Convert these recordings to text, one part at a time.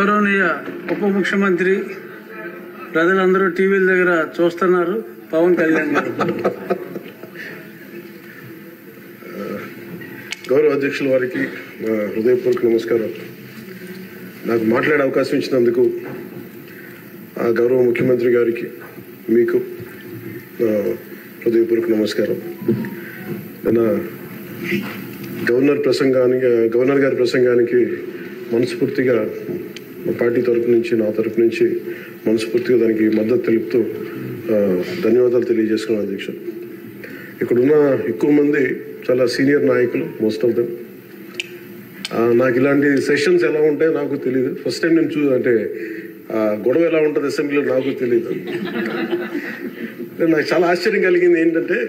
గౌరవనీయ ఉప ముఖ్యమంత్రి ప్రజలందరూ టీవీల దగ్గర చూస్తున్నారు పవన్ కళ్యాణ్ గారు. గౌరవ అధ్యక్షుల వారికి హృదయపూర్వక నమస్కారం. నాకు మాట్లాడే అవకాశం ఇచ్చినందుకు గౌరవ ముఖ్యమంత్రి గారికి మీకు హృదయపూర్వక నమస్కారం. గవర్నర్ గారి ప్రసంగానికి మనస్ఫూర్తిగా మా పార్టీ తరపు నుంచి నా తరపు నుంచి మనస్ఫూర్తిగా దానికి మద్దతు తెలుపుతూ ధన్యవాదాలు తెలియజేసుకున్నాను అధ్యక్షుడు. ఇక్కడున్న ఎక్కువ మంది చాలా సీనియర్ నాయకులు, మోస్ట్ ఆఫ్ దెమ్. నాకు ఇలాంటి సెషన్స్ ఎలా ఉంటాయో నాకు తెలియదు. ఫస్ట్ టైం నేను అంటే గొడవ ఎలా ఉంటుంది అసెంబ్లీలో నాకు తెలియదు. నాకు చాలా ఆశ్చర్యం కలిగింది ఏంటంటే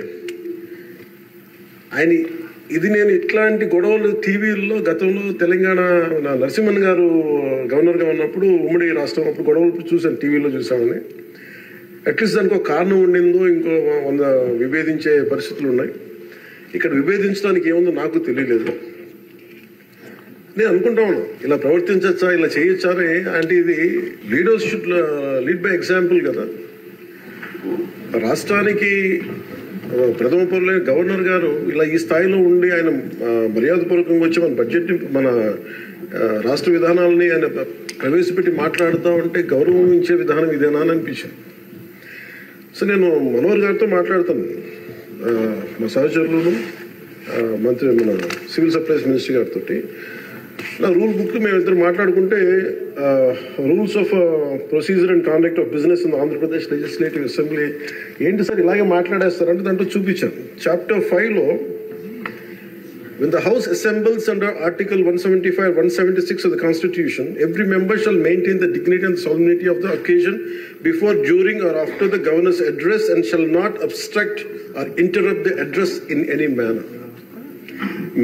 నేను ఇట్లాంటి గొడవలు టీవీల్లో గతంలో తెలంగాణ నరసింహన్ గారు గవర్నర్గా ఉన్నప్పుడు ఉమ్మడి రాష్ట్రం అప్పుడు గొడవలు చూశాను, టీవీలో చూసామని. అట్లీస్ట్ దానికి ఒక కారణం ఉండిందో ఇంకో 100 విభేదించే పరిస్థితులు ఉన్నాయి. ఇక్కడ విభేదించడానికి ఏముందో నాకు తెలియలేదు. నేను అనుకుంటా ఉన్నాను ఇలా ప్రవర్తించచ్చా, ఇలా చేయొచ్చా అని. అంటే ఇది leaders should lead by example కదా. రాష్ట్రానికి ప్రథమ పౌరులైన గవర్నర్ గారు ఇలా ఈ స్థాయిలో ఉండి ఆయన మర్యాదపూర్వకంగా వచ్చి మన బడ్జెట్ మన రాష్ట్ర విధానాలని ఆయన ప్రవేశపెట్టి మాట్లాడుతూ ఉంటే గౌరవించే విధానం ఇదేనా అని అనిపించింది. సో నేను మనోహర్ గారితో మాట్లాడతాను, మా సహచరులను మంత్రి మన సివిల్ సప్లైస్ మినిస్టర్ గారితో. నా రూల్ బుక్ మేమిద్దరు మాట్లాడుకుంటే rules of procedure and conduct of business in Andhra Pradesh legislative assembly ఏంటి సార్ ఇలాగే మాట్లాడేస్తారంటే దాంట్లో చూపించాను. Chapter 5లో when the House assembles under Article 175, 176 of the Constitution, every member shall maintain the dignity and solemnity of the occasion before, during or after the governor's address and shall not obstruct or interrupt the address in any manner.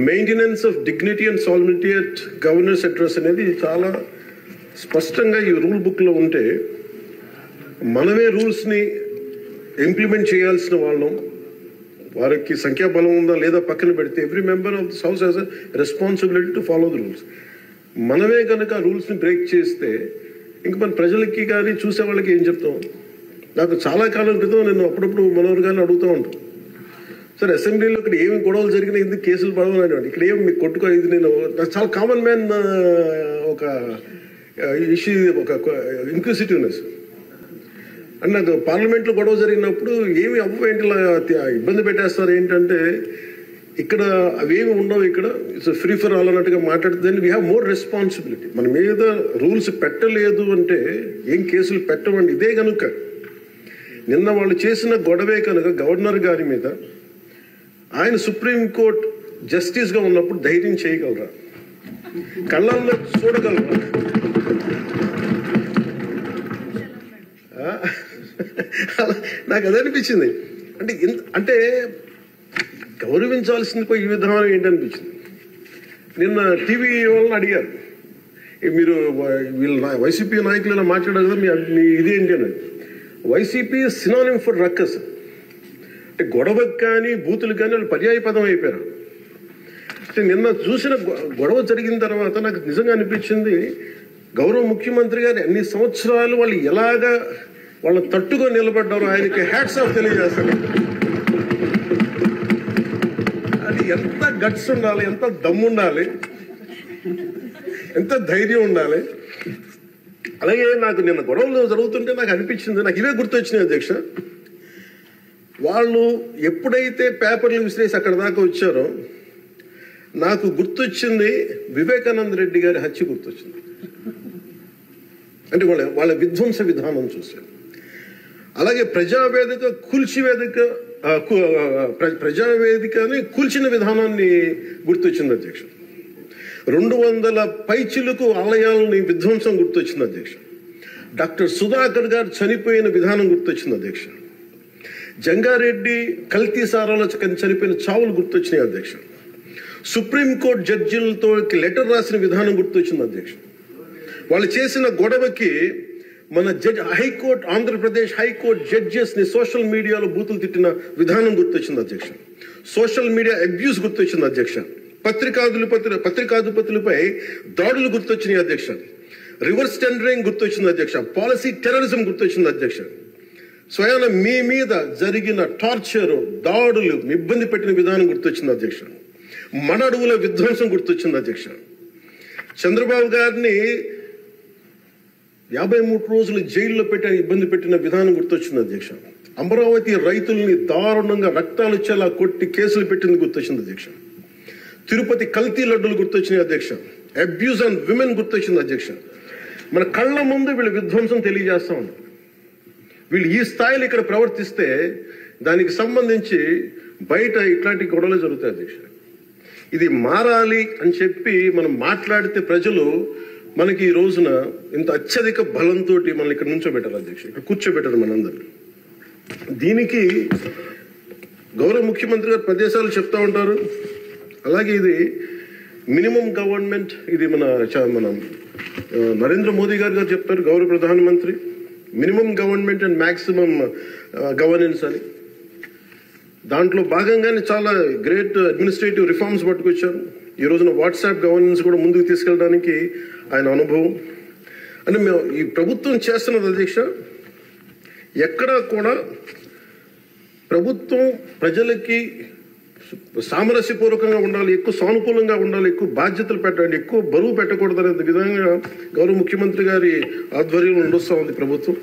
Maintenance of dignity and solidity at governors address అనేది చాలా స్పష్టంగా ఈ rule బుక్లో ఉంటే మనమే రూల్స్ని implement చేయాల్సిన వాళ్ళం. వారికి సంఖ్యాబలం ఉందా లేదా పక్కన పెడితే every member of this house has a responsibility to follow the rules. మనమే కనుక రూల్స్ని బ్రేక్ చేస్తే ఇంక మన ప్రజలకి కానీ చూసే వాళ్ళకి ఏం చెప్తాం. నాకు చాలా కాలం క్రితం నేను అప్పుడప్పుడు మనోహర్ గారిని అడుగుతూ ఉంటాను, సార్ అసెంబ్లీలో ఇక్కడ ఏమి గొడవలు జరిగినా ఎందుకు కేసులు పడవని, ఇక్కడ ఏమి మీకు కొట్టుకో. ఇది నేను నాకు చాలా కామన్ మ్యాన్ ఒక ఇష్యూ, ఒక ఇన్క్విజిటివ్నెస్. అండ్ నాకు పార్లమెంట్లో గొడవ జరిగినప్పుడు ఏమి అవ్వేంటి ఇబ్బంది పెట్టేస్తారు ఏంటంటే ఇక్కడ అవేమి ఉండవు, ఇక్కడ ఇట్స్ ఫ్రీ ఫర్ ఆల్ అన్నట్టుగా మాట్లాడితే వీ హ్యావ్ మోర్ రెస్పాన్సిబిలిటీ. మన మీద రూల్స్ పెట్టలేదు అంటే ఏం కేసులు పెట్టమండి. ఇదే కనుక నిన్న వాళ్ళు చేసిన గొడవే కనుక గవర్నర్ గారి మీద ఆయన సుప్రీంకోర్టు జస్టిస్గా ఉన్నప్పుడు ధైర్యం చేయగలరా, కళ్ళల్లో చూడగలరా? నాకు అదే అనిపించింది. అంటే గౌరవించాల్సింది పోయి ఈ విధానం ఏంటనిపించింది. నిన్న టీవీ వాళ్ళని అడిగారు, మీరు వీళ్ళ వైసీపీ నాయకులు ఇలా మాట్లాడారు కదా, మీ ఇదేంటి అని. YCP synonym for ruckus. అంటే గొడవకు కానీ బూతులకు కానీ వాళ్ళు పర్యాయ పదం అయిపోయారు. నిన్న చూసిన గొడవ జరిగిన తర్వాత నాకు నిజంగా అనిపించింది, గౌరవ ముఖ్యమంత్రి గారు అన్ని సంవత్సరాలు వాళ్ళు ఎలాగా వాళ్ళ తట్టుగా నిలబడ్డారో ఆయనకి హ్యాట్స్ ఆఫ్ తెలియజేస్తారు. అది ఎంత గట్స్ ఉండాలి, ఎంత దమ్ము ఉండాలి, ఎంత ధైర్యం ఉండాలి. అలాగే నాకు నిన్న గొడవలు జరుగుతుంటే నాకు అనిపించింది, నాకు ఇవే గుర్తొచ్చినాయి అధ్యక్ష. వాళ్ళు ఎప్పుడైతే పేపర్లు విసిరేసి అక్కడ దాకా వచ్చారో నాకు గుర్తొచ్చింది వివేకానంద రెడ్డి గారి హత్య గుర్తొచ్చింది. అంటే వాళ్ళ విధ్వంస విధానం చూశాను. అలాగే ప్రజావేదికని కూల్చిన విధానాన్ని గుర్తొచ్చింది అధ్యక్ష. 200 పైచిలకు ఆలయాలని విధ్వంసం గుర్తొచ్చింది అధ్యక్ష. డాక్టర్ సుధాకర్ గారు చనిపోయిన విధానం గుర్తొచ్చింది అధ్యక్ష. జంగారెడ్డి కల్తీ సారాలో చనిపోయిన చావులు గుర్తొచ్చినాయి అధ్యక్ష. సుప్రీంకోర్టు జడ్జిలతో లెటర్ రాసిన విధానం గుర్తొచ్చింది అధ్యక్ష. వాళ్ళు చేసిన గొడవకి మన హైకోర్టు, ఆంధ్రప్రదేశ్ హైకోర్టు జడ్జెస్ ని సోషల్ మీడియాలో బూతులు తిట్టిన విధానం గుర్తొచ్చింది అధ్యక్ష. సోషల్ మీడియా అబ్యూస్ గుర్తొచ్చింది అధ్యక్ష. పత్రికాధిపతులపై దాడులు గుర్తొచ్చినాయి అధ్యక్ష. రివర్స్ టెండరింగ్ గుర్తొచ్చింది అధ్యక్ష, పాలసీ టెర్రరిజం గుర్తొచ్చింది అధ్యక్ష, స్వయాన మీ మీద జరిగిన టార్చర్, దాడులు, ఇబ్బంది పెట్టిన విధానం గుర్తొచ్చింది అధ్యక్ష, మన అడుగుల విధ్వంసం గుర్తొచ్చింది అధ్యక్ష. చంద్రబాబు గారిని 53 రోజులు జైల్లో పెట్టి ఇబ్బంది పెట్టిన విధానం గుర్తొచ్చింది అధ్యక్ష. అమరావతి రైతుల్ని దారుణంగా రక్తాలు వచ్చేలా కొట్టి కేసులు పెట్టింది గుర్తొచ్చింది అధ్యక్ష. తిరుపతి కల్తీ లడ్డులు గుర్తొచ్చినాయి అధ్యక్ష. అబ్యూజ్ ఆన్ విమెన్ గుర్తొచ్చింది అధ్యక్ష. మన కళ్ళ ముందు వీళ్ళు విధ్వంసం తెలియజేస్తా ఉన్నారు. వీళ్ళు ఈ స్థాయిలో ఇక్కడ ప్రవర్తిస్తే దానికి సంబంధించి బయట ఇట్లాంటి గొడవలు జరుగుతాయి అధ్యక్ష. ఇది మారాలి అని చెప్పి మనం మాట్లాడితే ప్రజలు మనకి ఈ రోజున ఇంత అత్యధిక బలంతో మనల్ని ఇక్కడ నుంచోబెట్టారు అధ్యక్ష, ఇక్కడ కూర్చోబెట్టారు మనందరూ. దీనికి గౌరవ ముఖ్యమంత్రి గారు ప్రదేశాలు చెప్తా ఉంటారు. అలాగే ఇది మినిమం గవర్నమెంట్, ఇది మన నరేంద్ర మోదీ గారు చెప్తారు, గౌరవ ప్రధానమంత్రి, minimum government and maximum governance అని. దాంట్లో భాగంగానే చాలా గ్రేట్ అడ్మినిస్ట్రేటివ్ రిఫార్మ్స్ పట్టుకొచ్చారు. ఈ రోజున వాట్సాప్ గవర్నెన్స్ కూడా ముందుకు తీసుకెళ్ళడానికి ఆయన అనుభవం అంటే మేము ఈ ప్రభుత్వం చేస్తున్నది అధ్యక్ష. ఎక్కడా కూడా ప్రభుత్వం ప్రజలకి సామరస్యపూర్వకంగా ఉండాలి, ఎక్కువ సానుకూలంగా ఉండాలి, ఎక్కువ బాధ్యతలు పెట్టాలి, ఎక్కువ బరువు పెట్టకూడదు అనే విధంగా గౌరవ ముఖ్యమంత్రి గారి ఆధ్వర్యంలో నడుస్తూ ఉంది ప్రభుత్వం.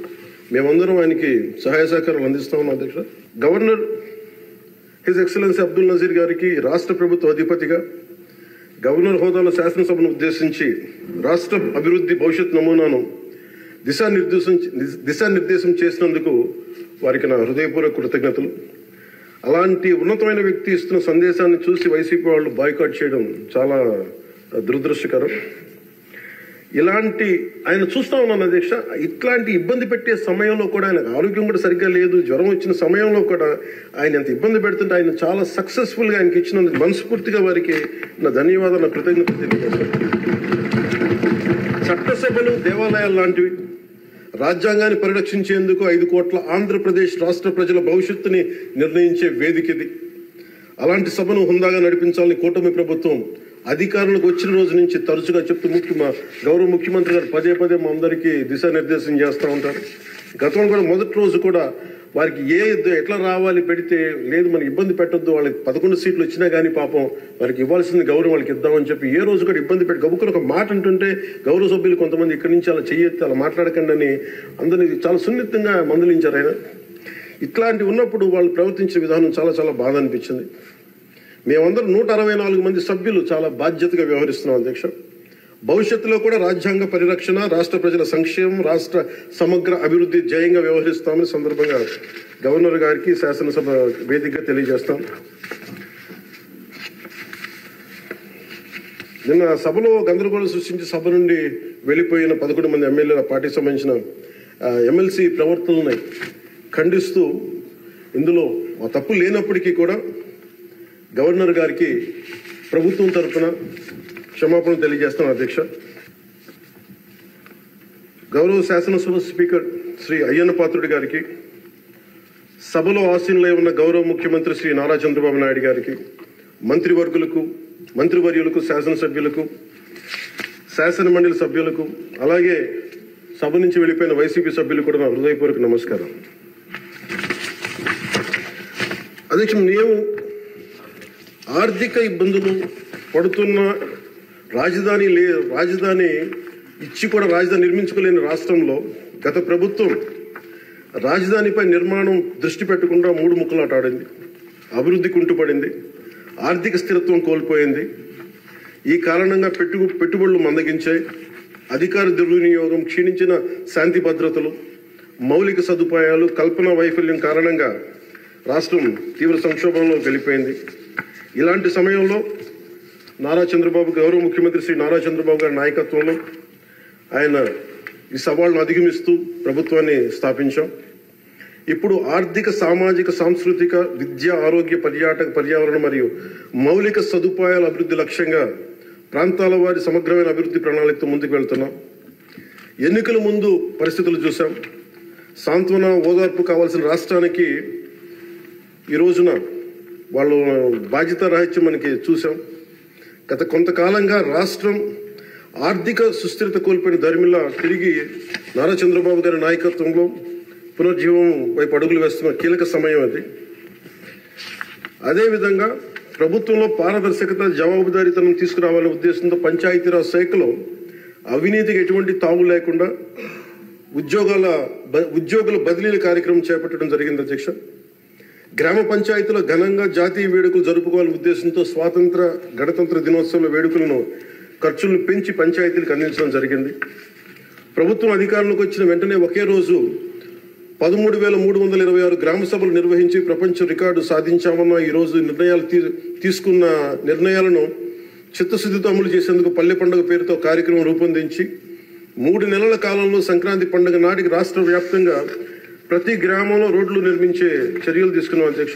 మేమందరం ఆయనకి సహాయ సహకారాలు అందిస్తా ఉన్నాం అధ్యక్ష. Governor his excellency Abdul Nazeer గారికి రాష్ట్ర ప్రభుత్వ అధిపతిగా గవర్నర్ హోదాలో శాసనసభను ఉద్దేశించి రాష్ట్ర అభివృద్ధి భవిష్యత్ నమూనాను దిశానిర్దేశం చేసినందుకు వారికి నా హృదయపూర్వక కృతజ్ఞతలు. అలాంటి ఉన్నతమైన వ్యక్తి ఇస్తున్న సందేశాన్ని చూసి వైసీపీ వాళ్ళు బాయ్కాట్ చేయడం చాలా దురదృష్టకరం. ఇలాంటి ఆయన చూస్తా ఉన్నాను అధ్యక్ష. ఇట్లాంటి ఇబ్బంది పెట్టే సమయంలో కూడా ఆయన ఆరోగ్యం కూడా సరిగ్గా లేదు, జ్వరం వచ్చిన సమయంలో కూడా ఆయన ఎంత ఇబ్బంది పెడుతుంటే ఆయన చాలా సక్సెస్ఫుల్ గా ఆయనకి ఇచ్చినందుకు మనస్ఫూర్తిగా వారికి నా ధన్యవాదాలు, నా కృతజ్ఞతలు తెలియజేస్తాను. చట్టసభలు దేవాలయాలు లాంటివి రాజ్యాంగాన్ని పరిరక్షించేందుకు 5 కోట్ల ఆంధ్రప్రదేశ్ రాష్ట్ర ప్రజల భవిష్యత్తుని నిర్ణయించే వేదిక ఇది. అలాంటి సభను హుందాగా నడిపించాలని కూటమి ప్రభుత్వం అధికారులకు వచ్చిన రోజు నుంచి తరచుగా చెప్తూ గౌరవ ముఖ్యమంత్రి గారు పదే పదే మా అందరికీ దిశానిర్దేశం చేస్తూ ఉంటారు. గతంలో కూడా మొదటి రోజు కూడా వారికి ఎట్లా రావాలి పెడితే లేదు మనకి ఇబ్బంది పెట్టొద్దు, వాళ్ళకి 11 సీట్లు వచ్చినా కానీ పాపం వారికి ఇవ్వాల్సింది గౌరవం వాళ్ళకి ఇద్దామని చెప్పి ఏ రోజు కూడా ఇబ్బంది పెట్టి గబుక్కుని ఒక మాట అంటుంటే గౌరవ సభ్యులు కొంతమంది ఇక్కడి నుంచి అలా చెయ్యొద్దు, అలా మాట్లాడకండి అని అందరినీ చాలా సున్నితంగా మందలించారు ఆయన. ఇట్లాంటి ఉన్నప్పుడు వాళ్ళు ప్రవర్తించే విధానం చాలా చాలా బాధ అనిపించింది. మేమందరం 164 మంది సభ్యులు చాలా బాధ్యతగా వ్యవహరిస్తున్నాం అధ్యక్ష. భవిష్యత్తులో కూడా రాజ్యాంగ పరిరక్షణ, రాష్ట్ర ప్రజల సంక్షేమం, రాష్ట్ర సమగ్ర అభివృద్ధి ధ్యేయంగా వ్యవహరిస్తామని సందర్భంగా గవర్నర్ గారికి శాసనసభ వేదికగా తెలియజేస్తాం. నిన్న సభలో గందరగోళం సృష్టించి సభ నుండి వెళ్లిపోయిన 11 మంది ఎమ్మెల్యేల పార్టీకి సంబంధించిన ఎమ్మెల్సీ ప్రవర్తనని ఖండిస్తూ ఇందులో తప్పు లేనప్పటికీ కూడా గవర్నర్ గారికి ప్రభుత్వం తరఫున క్షమాపణ తెలియజేస్తాను అధ్యక్ష. గౌరవ శాసనసభ స్పీకర్ శ్రీ అయ్యన్న పాత్రుడి గారికి, సభలో ఆసీనులై ఉన్న గౌరవ ముఖ్యమంత్రి శ్రీ నారా చంద్రబాబు నాయుడు గారికి, మంత్రివర్యులకు, శాసనసభ్యులకు, శాసన మండలి సభ్యులకు, అలాగే సభ నుంచి వెళ్లిపోయిన వైసీపీ సభ్యులకు కూడా నా హృదయపూర్వక నమస్కారం. అధ్యక్ష, మేము ఆర్థిక ఇబ్బందులు పడుతున్న రాజధాని ఇచ్చి కూడా రాజధాని నిర్మించుకోలేని రాష్ట్రంలో గత ప్రభుత్వం రాజధానిపై నిర్మాణం దృష్టి పెట్టకుండా 3 ముక్కలాట ఆడింది. అభివృద్ధి కుంటుపడింది, ఆర్థిక స్థిరత్వం కోల్పోయింది. ఈ కారణంగా పెట్టుబడులు మందగించాయి, అధికార దుర్వినియోగం, క్షీణించిన శాంతి భద్రతలు, మౌలిక సదుపాయాలు, కల్పన వైఫల్యం కారణంగా రాష్ట్రం తీవ్ర సంక్షోభంలో వెళ్ళిపోయింది. ఇలాంటి సమయంలో గౌరవ ముఖ్యమంత్రి శ్రీ నారా చంద్రబాబు గారి నాయకత్వంలో ఆయన ఈ సవాళ్లను అధిగమిస్తూ ప్రభుత్వాన్ని స్థాపించాం. ఇప్పుడు ఆర్థిక, సామాజిక, సాంస్కృతిక, విద్య, ఆరోగ్య, పర్యావరణ మరియు మౌలిక సదుపాయాల అభివృద్ధి లక్ష్యంగా ప్రాంతాల వారి సమగ్రమైన అభివృద్ధి ప్రణాళికతో ముందుకు వెళ్తున్నాం. ఎన్నికల ముందు పరిస్థితులు చూసాం. సాంత్వన, ఓదార్పు కావాల్సిన రాష్ట్రానికి ఈ రోజున వాళ్ళు బాధ్యత రాహిత్యం మనకి చూసాం. గత కొంతకాలంగా రాష్ట్రం ఆర్థిక సుస్థిరత కోల్పోయిన దరిమిలా తిరిగి నారా చంద్రబాబు గారి నాయకత్వంలో పునర్జీవం వైపు అడుగులు వేస్తున్న కీలక సమయం అది. అదేవిధంగా ప్రభుత్వంలో పారదర్శకత, జవాబుదారీతనం తీసుకురావాలనే ఉద్దేశంతో పంచాయతీరాజ్ శాఖలో అవినీతికి ఎటువంటి తావు లేకుండా ఉద్యోగుల బదిలీల కార్యక్రమం చేపట్టడం జరిగింది అధ్యక్ష. గ్రామ పంచాయతీలో ఘనంగా జాతీయ వేడుకలు జరుపుకోవాలనే ఉద్దేశంతో స్వాతంత్ర గణతంత్ర దినోత్సవ వేడుకలను ఖర్చులను పెంచి పంచాయతీలకు అందించడం జరిగింది. ప్రభుత్వం అధికారంలోకి వచ్చిన వెంటనే ఒకే రోజు 13,326 గ్రామ సభలు నిర్వహించి ప్రపంచ రికార్డు సాధించామన్న ఈ రోజు తీసుకున్న నిర్ణయాలను చిత్తశుద్ధితో అమలు చేసేందుకు పల్లె పండుగ పేరుతో కార్యక్రమం రూపొందించి 3 నెలల కాలంలో సంక్రాంతి పండుగ నాటికి రాష్ట్ర వ్యాప్తంగా ప్రతి గ్రామంలో రోడ్లు నిర్మించే చర్యలు తీసుకున్నాం అధ్యక్ష.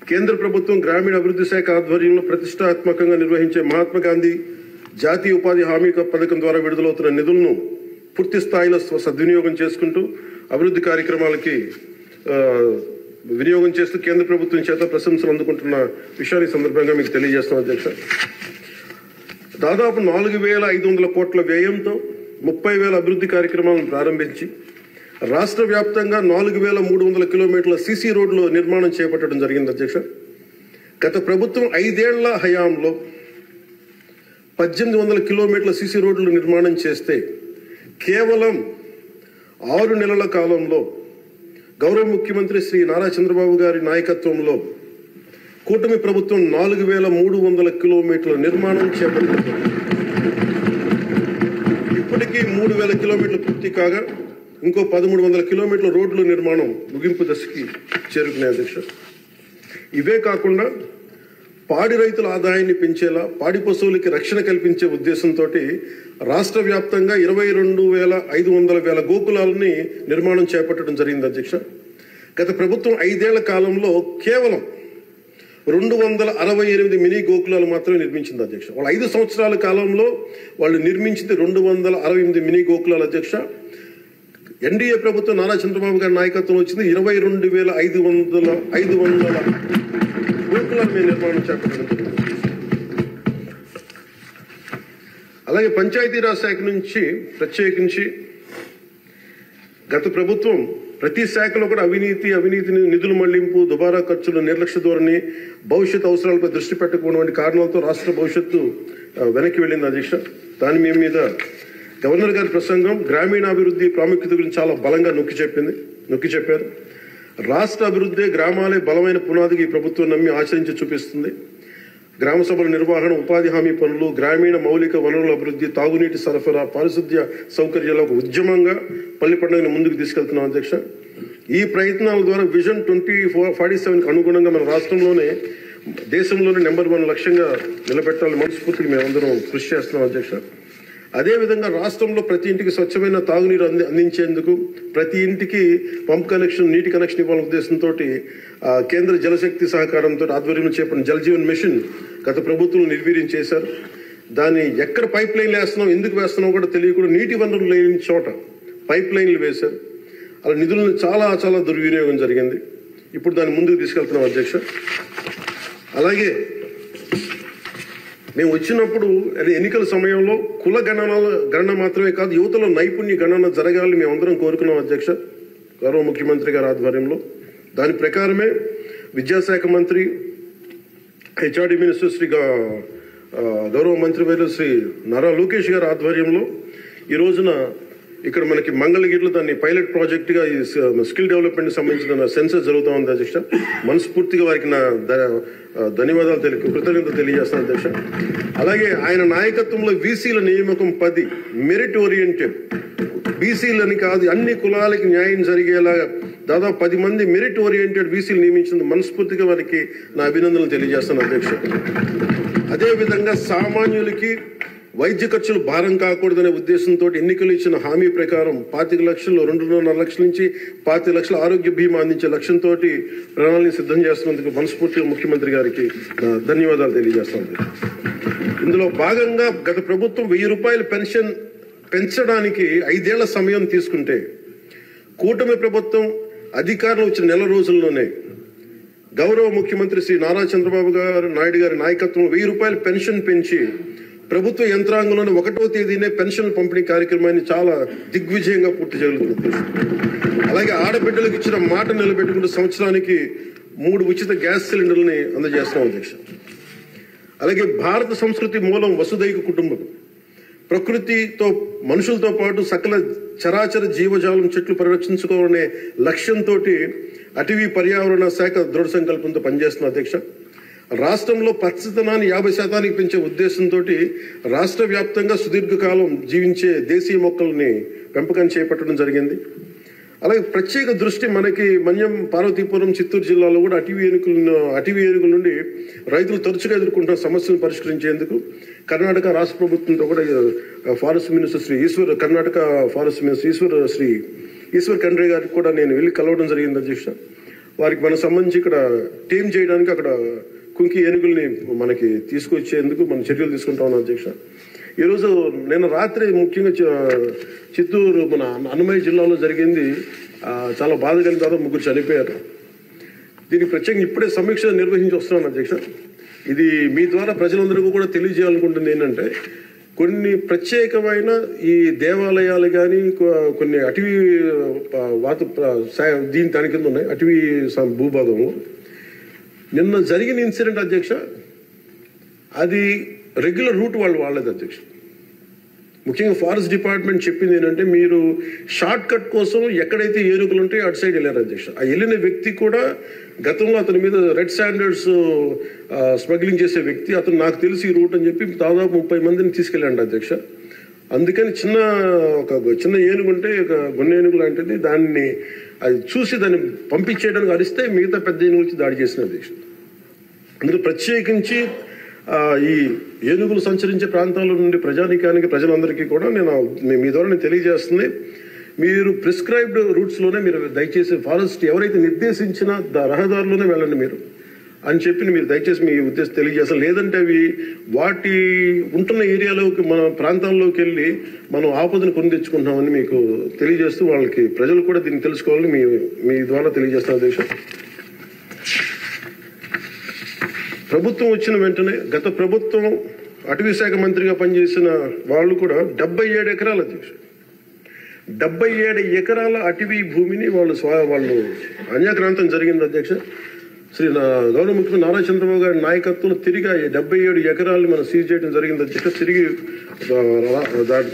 కేంద్ర ప్రభుత్వం గ్రామీణ అభివృద్ధి శాఖ ఆధ్వర్యంలో ప్రతిష్టాత్మకంగా నిర్వహించే మహాత్మా గాంధీ జాతీయ ఉపాధి హామీ పథకం ద్వారా విడుదలవుతున్న నిధులను పూర్తి స్థాయిలో సద్వినియోగం చేసుకుంటూ అభివృద్ధి కార్యక్రమాలకి వినియోగం చేస్తూ కేంద్ర ప్రభుత్వం చేత ప్రశంసలు అందుకుంటున్న విషయాన్ని సందర్భంగా మీకు తెలియజేస్తాం అధ్యక్ష. దాదాపు 4,500 కోట్ల వ్యయంతో 30,000 అభివృద్ధి కార్యక్రమాలను ప్రారంభించి రాష్ట్ర వ్యాప్తంగా 4,300 కిలోమీటర్ల సీసీ రోడ్లు నిర్మాణం చేపట్టడం జరిగింది అధ్యక్ష. గత ప్రభుత్వం 5 ఏళ్ల హయాంలో 1,800 కిలోమీటర్ల సీసీ రోడ్లు నిర్మాణం చేస్తే కేవలం 6 నెలల కాలంలో గౌరవ ముఖ్యమంత్రి శ్రీ నారా చంద్రబాబు గారి నాయకత్వంలో కూటమి ప్రభుత్వం 4,300 కిలోమీటర్ల నిర్మాణం చేపట్టింది. ఇప్పటికీ 3,000 కిలోమీటర్లు పూర్తి కాగా ఇంకో 1,300 కిలోమీటర్ల రోడ్ల నిర్మాణం ముగింపు దశకి చేరుకునే అధ్యక్ష. ఇవే కాకుండా పాడి రైతుల ఆదాయాన్ని పెంచేలా, పాడి పశువులకి రక్షణ కల్పించే ఉద్దేశంతో రాష్ట్ర వ్యాప్తంగా 22,500 గోకులాలని నిర్మాణం చేపట్టడం జరిగింది అధ్యక్ష. గత ప్రభుత్వం 5 ఏళ్ల కాలంలో కేవలం 268 మినీ గోకులాలు మాత్రమే నిర్మించింది అధ్యక్ష. వాళ్ళు 5 సంవత్సరాల కాలంలో వాళ్ళు నిర్మించింది 268 మినీ గోకులాలు అధ్యక్ష. ఎన్డీఏ ప్రభుత్వం నారా చంద్రబాబు గారి నాయకత్వం వచ్చింది 22,500 గోకులాలు మేము నిర్మాణం చేపట్టడం జరిగింది. అలాగే పంచాయతీరాజ్ శాఖ నుంచి ప్రత్యేకించి గత ప్రభుత్వం ప్రతి శాఖలో కూడా అవినీతిని నిధుల మళ్లింపు, దుబారా ఖర్చులు, నిర్లక్ష్య ధోరణి, భవిష్యత్ అవసరాలపై దృష్టి పెట్టకపోవడం వంటి కారణాలతో రాష్ట్ర భవిష్యత్తు వెనక్కి వెళ్ళింది అధ్యక్ష. దాని మీద గవర్నర్ గారి ప్రసంగం గ్రామీణాభివృద్ధి ప్రాముఖ్యత గురించి చాలా బలంగా నొక్కి చెప్పారు. రాష్ట్ర అభివృద్ధి గ్రామాలే బలమైన పునాదికి ఈ ప్రభుత్వం నమ్మి ఆచరించి చూపిస్తుంది. గ్రామ సభల నిర్వహణ, ఉపాధి హామీ పనులు, గ్రామీణ మౌలిక వనరుల అభివృద్ధి, తాగునీటి సరఫరా, పారిశుద్ధ్య సౌకర్యాల ఒక ఉద్యమంగా పల్లి పండుగను ముందుకు తీసుకెళ్తున్నాం అధ్యక్ష. ఈ ప్రయత్నాల ద్వారా విజన్ 2047 అనుగుణంగా మన రాష్ట్రంలోనే దేశంలోనే నెంబర్ 1 లక్ష్యంగా నిలబెట్టాలని మనస్ఫూర్తిగా మేమందరం కృషి చేస్తున్నాం అధ్యక్ష. అదేవిధంగా రాష్ట్రంలో ప్రతి ఇంటికి స్వచ్ఛమైన తాగునీరు అందించేందుకు ప్రతి ఇంటికి పంప్ కనెక్షన్, నీటి కనెక్షన్ ఇవ్వాలనే ఉద్దేశంతో కేంద్ర జలశక్తి సహకారంతో ఆధ్వర్యంలో చేపట్టిన జల్ జీవన్ మిషన్ గత ప్రభుత్వం నిర్వీర్యం చేశారు. దాన్ని ఎక్కడ పైప్ లైన్లు వేస్తున్నాం, ఎందుకు వేస్తున్నాం కూడా తెలియకుండా నీటి వనరులు లేని చోట పైప్ లైన్లు వేశారు. అలా నిధులను చాలా దుర్వినియోగం జరిగింది. ఇప్పుడు దాన్ని ముందుకు తీసుకెళ్తున్నాం అధ్యక్ష. అలాగే మేము వచ్చినప్పుడు ఎన్నికల సమయంలో కుల గణన మాత్రమే కాదు, యువతలో నైపుణ్య గణన జరగాలని మేమందరం కోరుకున్నాం అధ్యక్ష, గౌరవ ముఖ్యమంత్రి గారి ఆధ్వర్యంలో. దాని ప్రకారమే విద్యాశాఖ మంత్రి, హెచ్ఆర్డి మినిస్టర్ శ్రీ గౌరవ మంత్రివర్యులు శ్రీ నారా లోకేష్ గారి ఆధ్వర్యంలో ఈ రోజున ఇక్కడ మనకి మంగళగిరిలో దాన్ని పైలట్ ప్రాజెక్ట్ గా ఈ స్కిల్ డెవలప్మెంట్ సంబంధించిన సెన్సస్ జరుగుతూ ఉంది అధ్యక్ష. మనస్ఫూర్తిగా వారికి నా ధన్యవాదాలు కృతజ్ఞతలు తెలియజేస్తాను అధ్యక్ష. అలాగే ఆయన నాయకత్వంలో వీసీల నియామకం 10 మెరిట్ ఓరియంటెడ్, బీసీలని కాదు అన్ని కులాలకి న్యాయం జరిగేలాగా దాదాపు 10 మంది మెరిట్ ఓరియంటెడ్ వీసీలు నియమించింది. మనస్ఫూర్తిగా వారికి నా అభినందనలు తెలియజేస్తాను అధ్యక్ష. అదేవిధంగా సామాన్యులకి వైద్య ఖర్చులు భారం కాకూడదనే ఉద్దేశంతో ఎన్నికలు ఇచ్చిన హామీ ప్రకారం 25 లక్షలు, 2.5 లక్షల నుంచి 25 లక్షల ఆరోగ్య బీమా అందించే లక్ష్యంతో ప్రణాళిక సిద్ధం చేస్తున్నందుకు మనస్ఫూర్తిగా ముఖ్యమంత్రి గారికి ధన్యవాదాలు తెలియజేస్తాను. ఇందులో భాగంగా గత ప్రభుత్వం 1,000 రూపాయల పెన్షన్ పెంచడానికి 5 ఏళ్ల సమయం తీసుకుంటే కూటమి ప్రభుత్వం అధికారంలో వచ్చిన నెల రోజుల్లోనే గౌరవ ముఖ్యమంత్రి శ్రీ నారా చంద్రబాబు నాయుడు గారి నాయకత్వంలో 1,000 రూపాయల పెన్షన్ పెంచి ప్రభుత్వ యంత్రాంగంలోని 1వ తేదీనే పెన్షన్ పంపిణీ కార్యక్రమాన్ని చాలా దిగ్విజయంగా పూర్తి జరుగుతుంది. అలాగే ఆడబిడ్డలకు ఇచ్చిన మాట నిలబెట్టుకుంటూ సంవత్సరానికి 3 ఉచిత గ్యాస్ సిలిండర్లని అందజేస్తాం అధ్యక్ష. అలాగే భారత సంస్కృతి మూలం వసుదైక కుటుంబం. ప్రకృతితో మనుషులతో పాటు సకల చరాచర జీవజాలం చెట్లు పరిరక్షించుకోవాలనే లక్ష్యంతో అటవీ పర్యావరణ శాఖ దృఢ సంకల్పంతో పనిచేస్తున్న అధ్యక్ష. రాష్ట్రంలో పచ్చదనాన్ని 50% పెంచే ఉద్దేశంతో రాష్ట్ర వ్యాప్తంగా సుదీర్ఘకాలం జీవించే దేశీయ మొక్కల్ని పెంపకం చేపట్టడం జరిగింది. అలాగే ప్రత్యేక దృష్టి మనకి మన్యం, పార్వతీపురం, చిత్తూరు జిల్లాలో కూడా అటవీ ఏనుగుల నుండి రైతులు తరచుగా ఎదుర్కొంటున్న సమస్యలను పరిష్కరించేందుకు కర్ణాటక రాష్ట్ర ప్రభుత్వంతో కూడా forest minister Karnataka forest minister Eshwar Khandre గారికి కూడా నేను వెళ్ళి కలవడం జరిగింది అధ్యక్ష. వారికి మనకు సంబంధించి ఇక్కడ టీం చేయడానికి అక్కడ కుంకి ఏనుగుల్ని మనకి తీసుకొచ్చేందుకు మనం చర్యలు తీసుకుంటా ఉన్నాం అధ్యక్ష. ఈరోజు నిన్న రాత్రి ముఖ్యంగా చిత్తూరు మన అన్నమయ్య జిల్లాలో జరిగింది. చాలా బాధ కలిగిన తర్వాత 3 చనిపోయారు. దీనికి ప్రత్యేకంగా ఇప్పుడే సమీక్ష నిర్వహించి వస్తున్నాను అధ్యక్ష. ఇది మీ ద్వారా ప్రజలందరికీ కూడా తెలియజేయాలనుకుంటుంది ఏంటంటే, కొన్ని ప్రత్యేకమైన ఈ దేవాలయాలు కానీ కొన్ని అటవీ దాని కింద ఉన్నాయి అటవీ భూభాగము. నిన్న జరిగిన ఇన్సిడెంట్ అధ్యక్ష, అది రెగ్యులర్ రూట్ వాళ్ళది అధ్యక్ష. ముఖ్యంగా ఫారెస్ట్ డిపార్ట్మెంట్ చెప్పింది ఏంటంటే, మీరు షార్ట్ కట్ కోసం ఎక్కడైతే ఏనుగులు ఉంటాయో అటు సైడ్ వెళ్ళారు అధ్యక్ష. ఆ వెళ్ళిన వ్యక్తి కూడా గతంలో అతని మీద రెడ్ స్టాండర్డ్స్ స్మగ్లింగ్ చేసే వ్యక్తి, అతను నాకు తెలిసి ఈ రూట్ అని చెప్పి దాదాపు 30 మందిని తీసుకెళ్ళండి అధ్యక్ష. అందుకని చిన్న ఏనుగు ఉంటే ఒక గొన్న ఏనుగు లాంటిది, దాన్ని అది చూసి దాన్ని పంపించేయడానికి అరిస్తే మిగతా పెద్ద ఏనుగు వచ్చి దాడి చేసిన అధ్యక్ష. అందులో ప్రత్యేకించి ఈ ఏనుగులు సంచరించే ప్రాంతాల నుండి ప్రజలందరికీ కూడా మీ ద్వారా నేను తెలియజేస్తుంది, మీరు ప్రిస్క్రైబ్డ్ రూట్స్లోనే మీరు దయచేసి ఫారెస్ట్ ఎవరైతే నిర్దేశించిన రహదారులోనే వెళ్ళండి మీరు అని చెప్పి మీరు దయచేసి మీ ఉద్దేశం తెలియజేస్తాం. లేదంటే అవి వాటి ఉంటున్న ఏరియాలోకి మన ప్రాంతాల్లోకి వెళ్ళి మనం ఆపదను కొని తెచ్చుకుంటామని మీకు తెలియజేస్తూ వాళ్ళకి ప్రజలు కూడా దీన్ని తెలుసుకోవాలని మీ ద్వారా తెలియజేస్తాం అధ్యక్ష. ప్రభుత్వం వచ్చిన వెంటనే గత ప్రభుత్వం అటవీ శాఖ మంత్రిగా పనిచేసిన వాళ్ళు కూడా 77 ఎకరాల అధ్యక్ష 77 ఎకరాల అటవీ భూమిని వాళ్ళు అన్యాక్రాంతం జరిగింది అధ్యక్ష. గౌరవ ముఖ్యమంత్రి నారా చంద్రబాబు గారి నాయకత్వంలో తిరిగి 77 ఎకరాలను మనం సీజ్ చేయడం జరిగింది అధ్యక్ష. తిరిగి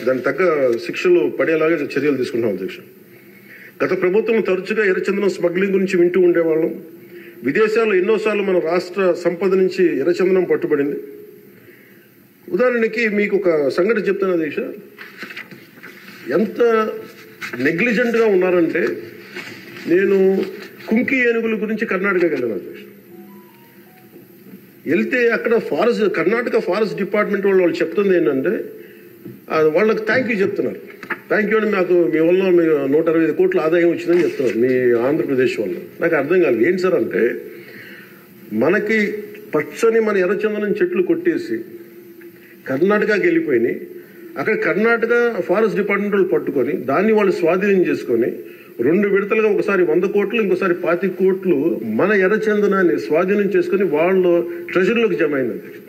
దాని తగ్గ శిక్షలు పడేలాగా చర్యలు తీసుకుంటాం అధ్యక్ష. గత ప్రభుత్వం తరచుగా ఎర్రచందనం స్మగ్లింగ్ గురించి వింటూ ఉండేవాళ్ళం. విదేశాల్లో ఎన్నోసార్లు మన రాష్ట్ర సంపద నుంచి ఎర్రచందనం పట్టుబడింది. ఉదాహరణకి మీకు ఒక సంఘటన చెప్తాను అధ్యక్ష. ఎంత నెగ్లిజెంట్గా ఉన్నారంటే, నేను కుంకి ఏనుగుల గురించి కర్ణాటకకి వెళ్ళాను అధ్యక్ష. వెళ్తే అక్కడ కర్ణాటక ఫారెస్ట్ డిపార్ట్మెంట్ వాళ్ళు చెప్తుంది ఏంటంటే, వాళ్ళకి థ్యాంక్ యూ చెప్తున్నారు. థ్యాంక్ యూ అని మాకు మీ వల్ల 165 కోట్ల ఆదాయం వచ్చిందని చెప్తున్నారు మీ ఆంధ్రప్రదేశ్ వల్ల. నాకు అర్థం కాలేదు ఏంటి సార్ అంటే, మనకి పచ్చని మన ఎర్రచందనం చెట్లు కొట్టేసి కర్ణాటకకి వెళ్ళిపోయినాయి. అక్కడ కర్ణాటక ఫారెస్ట్ డిపార్ట్మెంట్ వాళ్ళు పట్టుకొని దాన్ని వాళ్ళు స్వాధీనం చేసుకొని 2 విడతలుగా ఒకసారి 100 కోట్లు ఇంకోసారి 25 కోట్లు మన ఎర్రచందనాన్ని స్వాధీనం చేసుకుని వాళ్ళు ట్రెజరీలోకి జమ అయింది అధ్యక్ష.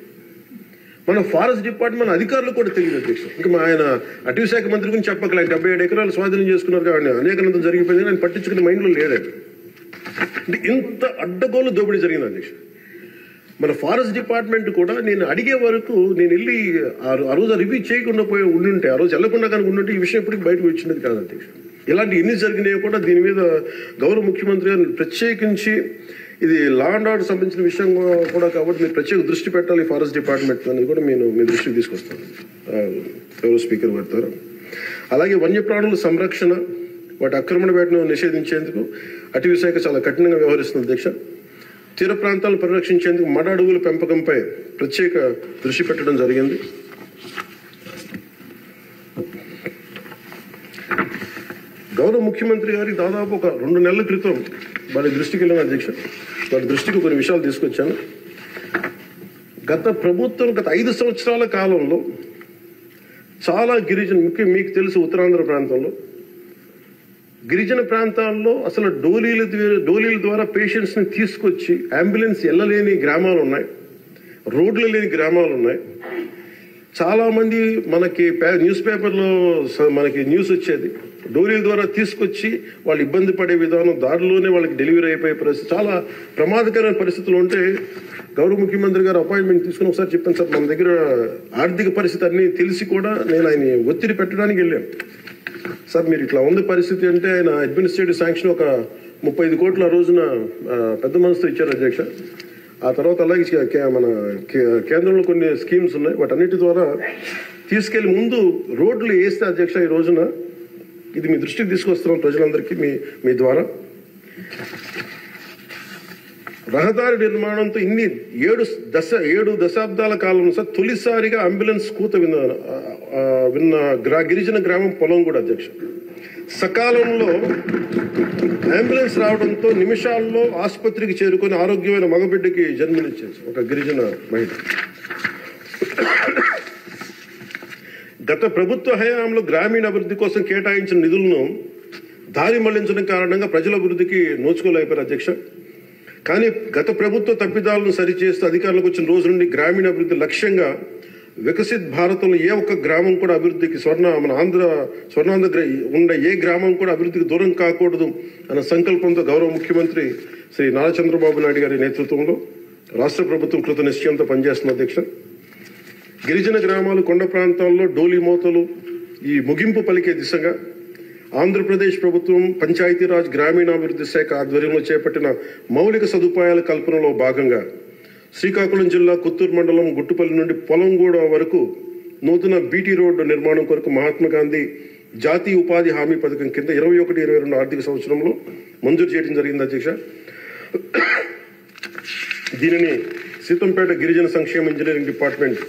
మన ఫారెస్ట్ డిపార్ట్మెంట్ అధికారులు కూడా తెలియదు అధ్యక్ష. ఇంకా ఆయన అటవీ శాఖ మంత్రి గురించి చెప్పకలే 77 ఎకరాలు స్వాధీనం చేసుకున్నారు కాబట్టి అనేకనంతం జరిగిపోయింది, ఆయన పట్టించుకునే మైండ్లో లేదండి. అంటే ఇంత అడ్డగోలు దోపిడీ జరిగింది అధ్యక్ష. మన ఫారెస్ట్ డిపార్ట్మెంట్ కూడా నేను అడిగే వరకు నేను వెళ్ళి ఆ రోజు రివ్యూ చేయకుండా ఉండుంటే, ఆ రోజు వెళ్లకుండా కానీ ఉండుంటే ఈ విషయం ఎప్పటికీ బయటకు వచ్చినది కాదు అధ్యక్ష. ఇలాంటి ఎన్ని జరిగినాయో కూడా దీని మీద గౌరవ ముఖ్యమంత్రి గారు ప్రత్యేకించి, ఇది లా అండ్ ఆర్డర్ సంబంధించిన విషయం కూడా కాబట్టి మీరు ప్రత్యేక దృష్టి పెట్టాలి ఫారెస్ట్ డిపార్ట్మెంట్ అనేది కూడా నేను మీ దృష్టికి తీసుకొస్తాను గౌరవ స్పీకర్ గారి ద్వారా. అలాగే వన్యప్రాణుల సంరక్షణ, వాటి ఆక్రమణ వేటను నిషేధించేందుకు అటవీ శాఖ చాలా కఠినంగా వ్యవహరిస్తుంది అధ్యక్ష. తీర ప్రాంతాలను పరిరక్షించేందుకు మడ అడవుల పెంపకంపై ప్రత్యేక దృష్టి పెట్టడం జరిగింది. గౌరవ ముఖ్యమంత్రి గారికి దాదాపు ఒక 2 నెలల క్రితం వారి దృష్టికి వెళ్ళిన అధ్యక్ష. వారి దృష్టికి కొన్ని విషయాలు తీసుకొచ్చాను. గత ప్రభుత్వం గత 5 సంవత్సరాల కాలంలో చాలా ముఖ్యం మీకు తెలుసు ఉత్తరాంధ్ర ప్రాంతంలో గిరిజన ప్రాంతాల్లో అసలు డోలీల ద్వారా పేషెంట్స్ ని తీసుకొచ్చి అంబులెన్స్ వెళ్ళలేని గ్రామాలు ఉన్నాయి, రోడ్లు లేని గ్రామాలు ఉన్నాయి. చాలా మంది మనకి న్యూస్ పేపర్లో మనకి న్యూస్ వచ్చేది, డోరీల ద్వారా తీసుకొచ్చి వాళ్ళు ఇబ్బంది పడే విధానం, దారిలోనే వాళ్ళకి డెలివరీ అయిపోయే పరిస్థితి, చాలా ప్రమాదకరమైన పరిస్థితులు ఉంటే గౌరవ ముఖ్యమంత్రి గారు అపాయింట్మెంట్ తీసుకుని ఒకసారి చెప్పాను సార్, మన దగ్గర ఆర్థిక పరిస్థితి అన్ని తెలిసి కూడా నేను ఆయన ఒత్తిడి పెట్టడానికి వెళ్ళాను. సార్ మీరు ఇట్లా ఉంది పరిస్థితి అంటే ఆయన అడ్మినిస్ట్రేటివ్ శాంక్షన్ ఒక 35 కోట్ల ఆ రోజున పెద్ద మనసుతో ఇచ్చారు అధ్యక్ష. ఆ తర్వాత అలాగే మన కేంద్రంలో కొన్ని స్కీమ్స్ ఉన్నాయి, వాటన్నిటి ద్వారా తీసుకెళ్లి ముందు రోడ్లు వేస్తే అధ్యక్ష ఈ రోజున ఇది మీ దృష్టికి తీసుకొస్తున్నాం ప్రజలందరికీ మీ ద్వారా. రహదారి నిర్మాణంతో ఇన్ని 7 దశాబ్దాల కాలంలో సార్ తొలిసారిగా అంబులెన్స్ కూత విన్న గిరిజన గ్రామం పొలంగూడ అధ్యక్ష. సకాలంలో అంబులెన్స్ రావడంతో నిమిషాల్లో ఆసుపత్రికి చేరుకొని ఆరోగ్యమైన మగబిడ్డకి జన్మనిచ్చేది ఒక గిరిజన మహిళ. గత ప్రభుత్వ హయాంలో గ్రామీణ అభివృద్ధి కోసం కేటాయించిన నిధులను దారి మళ్లించడం కారణంగా ప్రజల అభివృద్ధికి నోచుకోలేకపోయారు అధ్యక్ష. కానీ గత ప్రభుత్వ తప్పిదాలను సరిచేస్తూ అధికారులకు వచ్చిన రోజు నుండి గ్రామీణ అభివృద్ధి లక్ష్యంగా వికసిత్ భారతంలో ఏ ఒక్క గ్రామం కూడా అభివృద్ధికి మన స్వర్ణాంధ్ర ఉండే ఏ గ్రామం కూడా అభివృద్ధికి దూరం కాకూడదు అన్న సంకల్పంతో గౌరవ ముఖ్యమంత్రి శ్రీ నారా చంద్రబాబు నాయుడు గారి నేతృత్వంలో రాష్ట్ర ప్రభుత్వం కృత నిశ్చయంతో పనిచేస్తున్న అధ్యక్ష. గిరిజన గ్రామాలు, కొండ ప్రాంతాల్లో డోలి మోతలు ఈ ముగింపు పలికే దిశగా ఆంధ్రప్రదేశ్ ప్రభుత్వం పంచాయతీరాజ్ గ్రామీణాభివృద్ధి శాఖ ఆధ్వర్యంలో చేపట్టిన మౌలిక సదుపాయాల కల్పనలో భాగంగా శ్రీకాకుళం జిల్లా కొత్తూరు మండలం గుట్టుపల్లి నుండి పొలంగూడ వరకు నూతన బీటీ రోడ్డు నిర్మాణం కొరకు మహాత్మా గాంధీ జాతీయ ఉపాధి హామీ పథకం కింద 21-22 ఆర్థిక సంవత్సరంలో మంజూరు చేయడం జరిగింది అధ్యక్ష. దీనిని సీతంపేట గిరిజన సంక్షేమ ఇంజనీరింగ్ డిపార్ట్మెంట్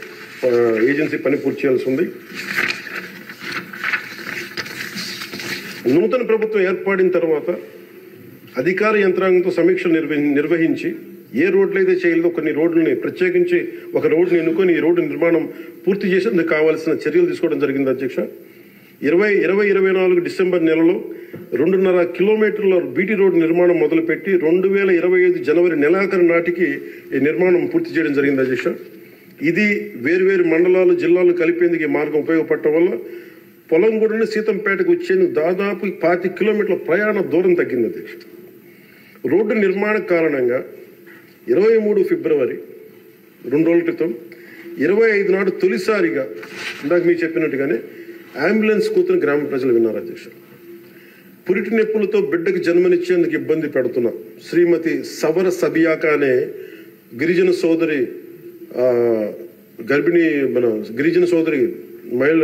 ఏజెన్సీ పని పూర్తి చేయాల్సి ఉంది. నూతన ప్రభుత్వం ఏర్పడిన తర్వాత అధికార యంత్రాంగంతో సమీక్షలు నిర్వహించి ఏ రోడ్లు అయితే చేయలేదో కొన్ని రోడ్లని ప్రత్యేకించి ఒక రోడ్డుని ఎన్నుకొని ఈ రోడ్డు నిర్మాణం పూర్తి చేసేందుకు కావాల్సిన చర్యలు తీసుకోవడం జరిగింది అధ్యక్ష. 2024 డిసెంబర్ నెలలో 2.5 కిలోమీటర్ల బీటీ రోడ్డు నిర్మాణం మొదలుపెట్టి 2025 జనవరి నెలాఖరు నాటికి ఈ నిర్మాణం పూర్తి చేయడం జరిగింది అధ్యక్ష. ఇది వేరువేరు మండలాలు, జిల్లాలు కలిపేందుకు ఈ మార్గం ఉపయోగపడటం వల్ల పొలంగూడని సీతంపేటకు వచ్చేందుకు దాదాపు 25 కిలోమీటర్ల ప్రయాణ దూరం తగ్గింది అధ్యక్ష. రోడ్డు నిర్మాణ కారణంగా 23 ఫిబ్రవరి 2 రోజుల క్రితం 25 నాడు తొలిసారిగా ఇందాక మీకు చెప్పినట్టుగానే అంబులెన్స్ కూతురు గ్రామ ప్రజలు విన్నారు అధ్యక్ష. పురిటి నొప్పులతో బిడ్డకు జన్మనిచ్చేందుకు ఇబ్బంది పెడుతున్న శ్రీమతి సబర సబియాక అనే గిరిజన సోదరి గిరిజన సోదరి మహిళ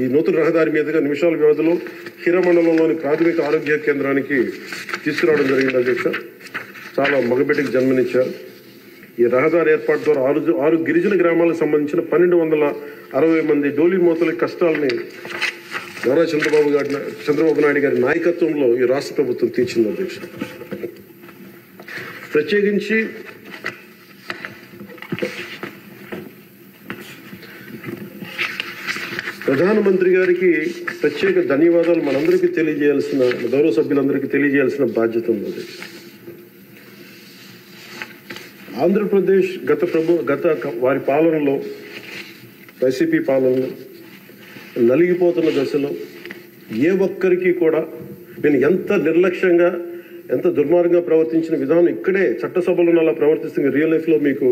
ఈ నూతన రహదారి మీదుగా నిమిషాల వ్యవధిలో హిరమండలంలోని ప్రాథమిక ఆరోగ్య కేంద్రానికి తీసుకురావడం జరిగింది అధ్యక్ష. చాలా మగబిడ్డకి జన్మనిచ్చారు. ఈ రహదారి ఏర్పాటు ద్వారా 6 గిరిజన గ్రామాలకు సంబంధించిన 1260 మంది డోలి మోతల కష్టాలని నారా చంద్రబాబు నాయుడు గారి నాయకత్వంలో ఈ రాష్ట్ర ప్రభుత్వం తీర్చింది అధ్యక్ష. ప్రత్యేకించి ప్రధానమంత్రి గారికి ప్రత్యేక ధన్యవాదాలు మనందరికీ తెలియజేయాల్సిన, గౌరవ సభ్యులందరికీ తెలియజేయాల్సిన బాధ్యత ఉంది. ఆంధ్రప్రదేశ్ గత వారి పాలనలో, వైసీపీ పాలనలో నలిగిపోతున్న దశలో ఏ ఒక్కరికి కూడా నేను ఎంత నిర్లక్ష్యంగా, ఎంత దుర్మార్గంగా ప్రవర్తించిన విధానం ఇక్కడే చట్టసభలో అలా ప్రవర్తిస్తుంది. రియల్ లైఫ్లో మీకు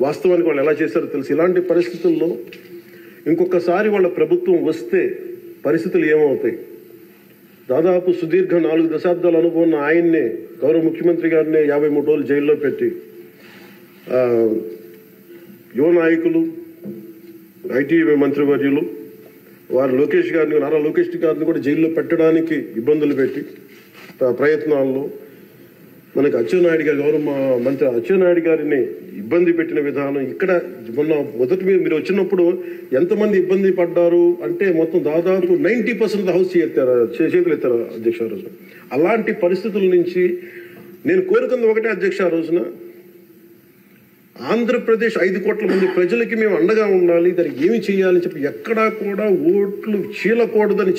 వాస్తవానికి వాళ్ళు ఎలా చేశారో తెలుసు. ఇలాంటి పరిస్థితుల్లో ఇంకొకసారి వాళ్ళ ప్రభుత్వం వస్తే పరిస్థితులు ఏమవుతాయి? దాదాపు సుదీర్ఘ 4 దశాబ్దాల అనుభవం ఆయన్నే, గౌరవ ముఖ్యమంత్రి గారినే 53 రోజులు జైల్లో పెట్టి యువ నాయకులు, ఐటీ మంత్రివర్యులు వారు నారా లోకేష్ గారిని కూడా జైల్లో పెట్టడానికి ఇబ్బందులు పెట్టి ప్రయత్నాల్లో మనకి అచ్చెన్నాయుడు గారు, గౌరవ మంత్రి అచ్చెన్నాయుడు గారిని ఇబ్బంది పెట్టిన విధానం ఇక్కడ మొదటి మీరు వచ్చినప్పుడు ఎంతమంది ఇబ్బంది పడ్డారు అంటే మొత్తం దాదాపు 90% హౌస్ చేతులు ఎత్తారు అధ్యక్ష. ఆ రోజున అలాంటి పరిస్థితుల నుంచి నేను కోరుకుంది ఒకటే అధ్యక్ష, ఆ రోజున ఆంధ్రప్రదేశ్ 5 కోట్ల మంది ప్రజలకి మేము అండగా ఉండాలి, దానికి ఏమి చేయాలని చెప్పి ఎక్కడా కూడా ఓట్లు చీలకూడదని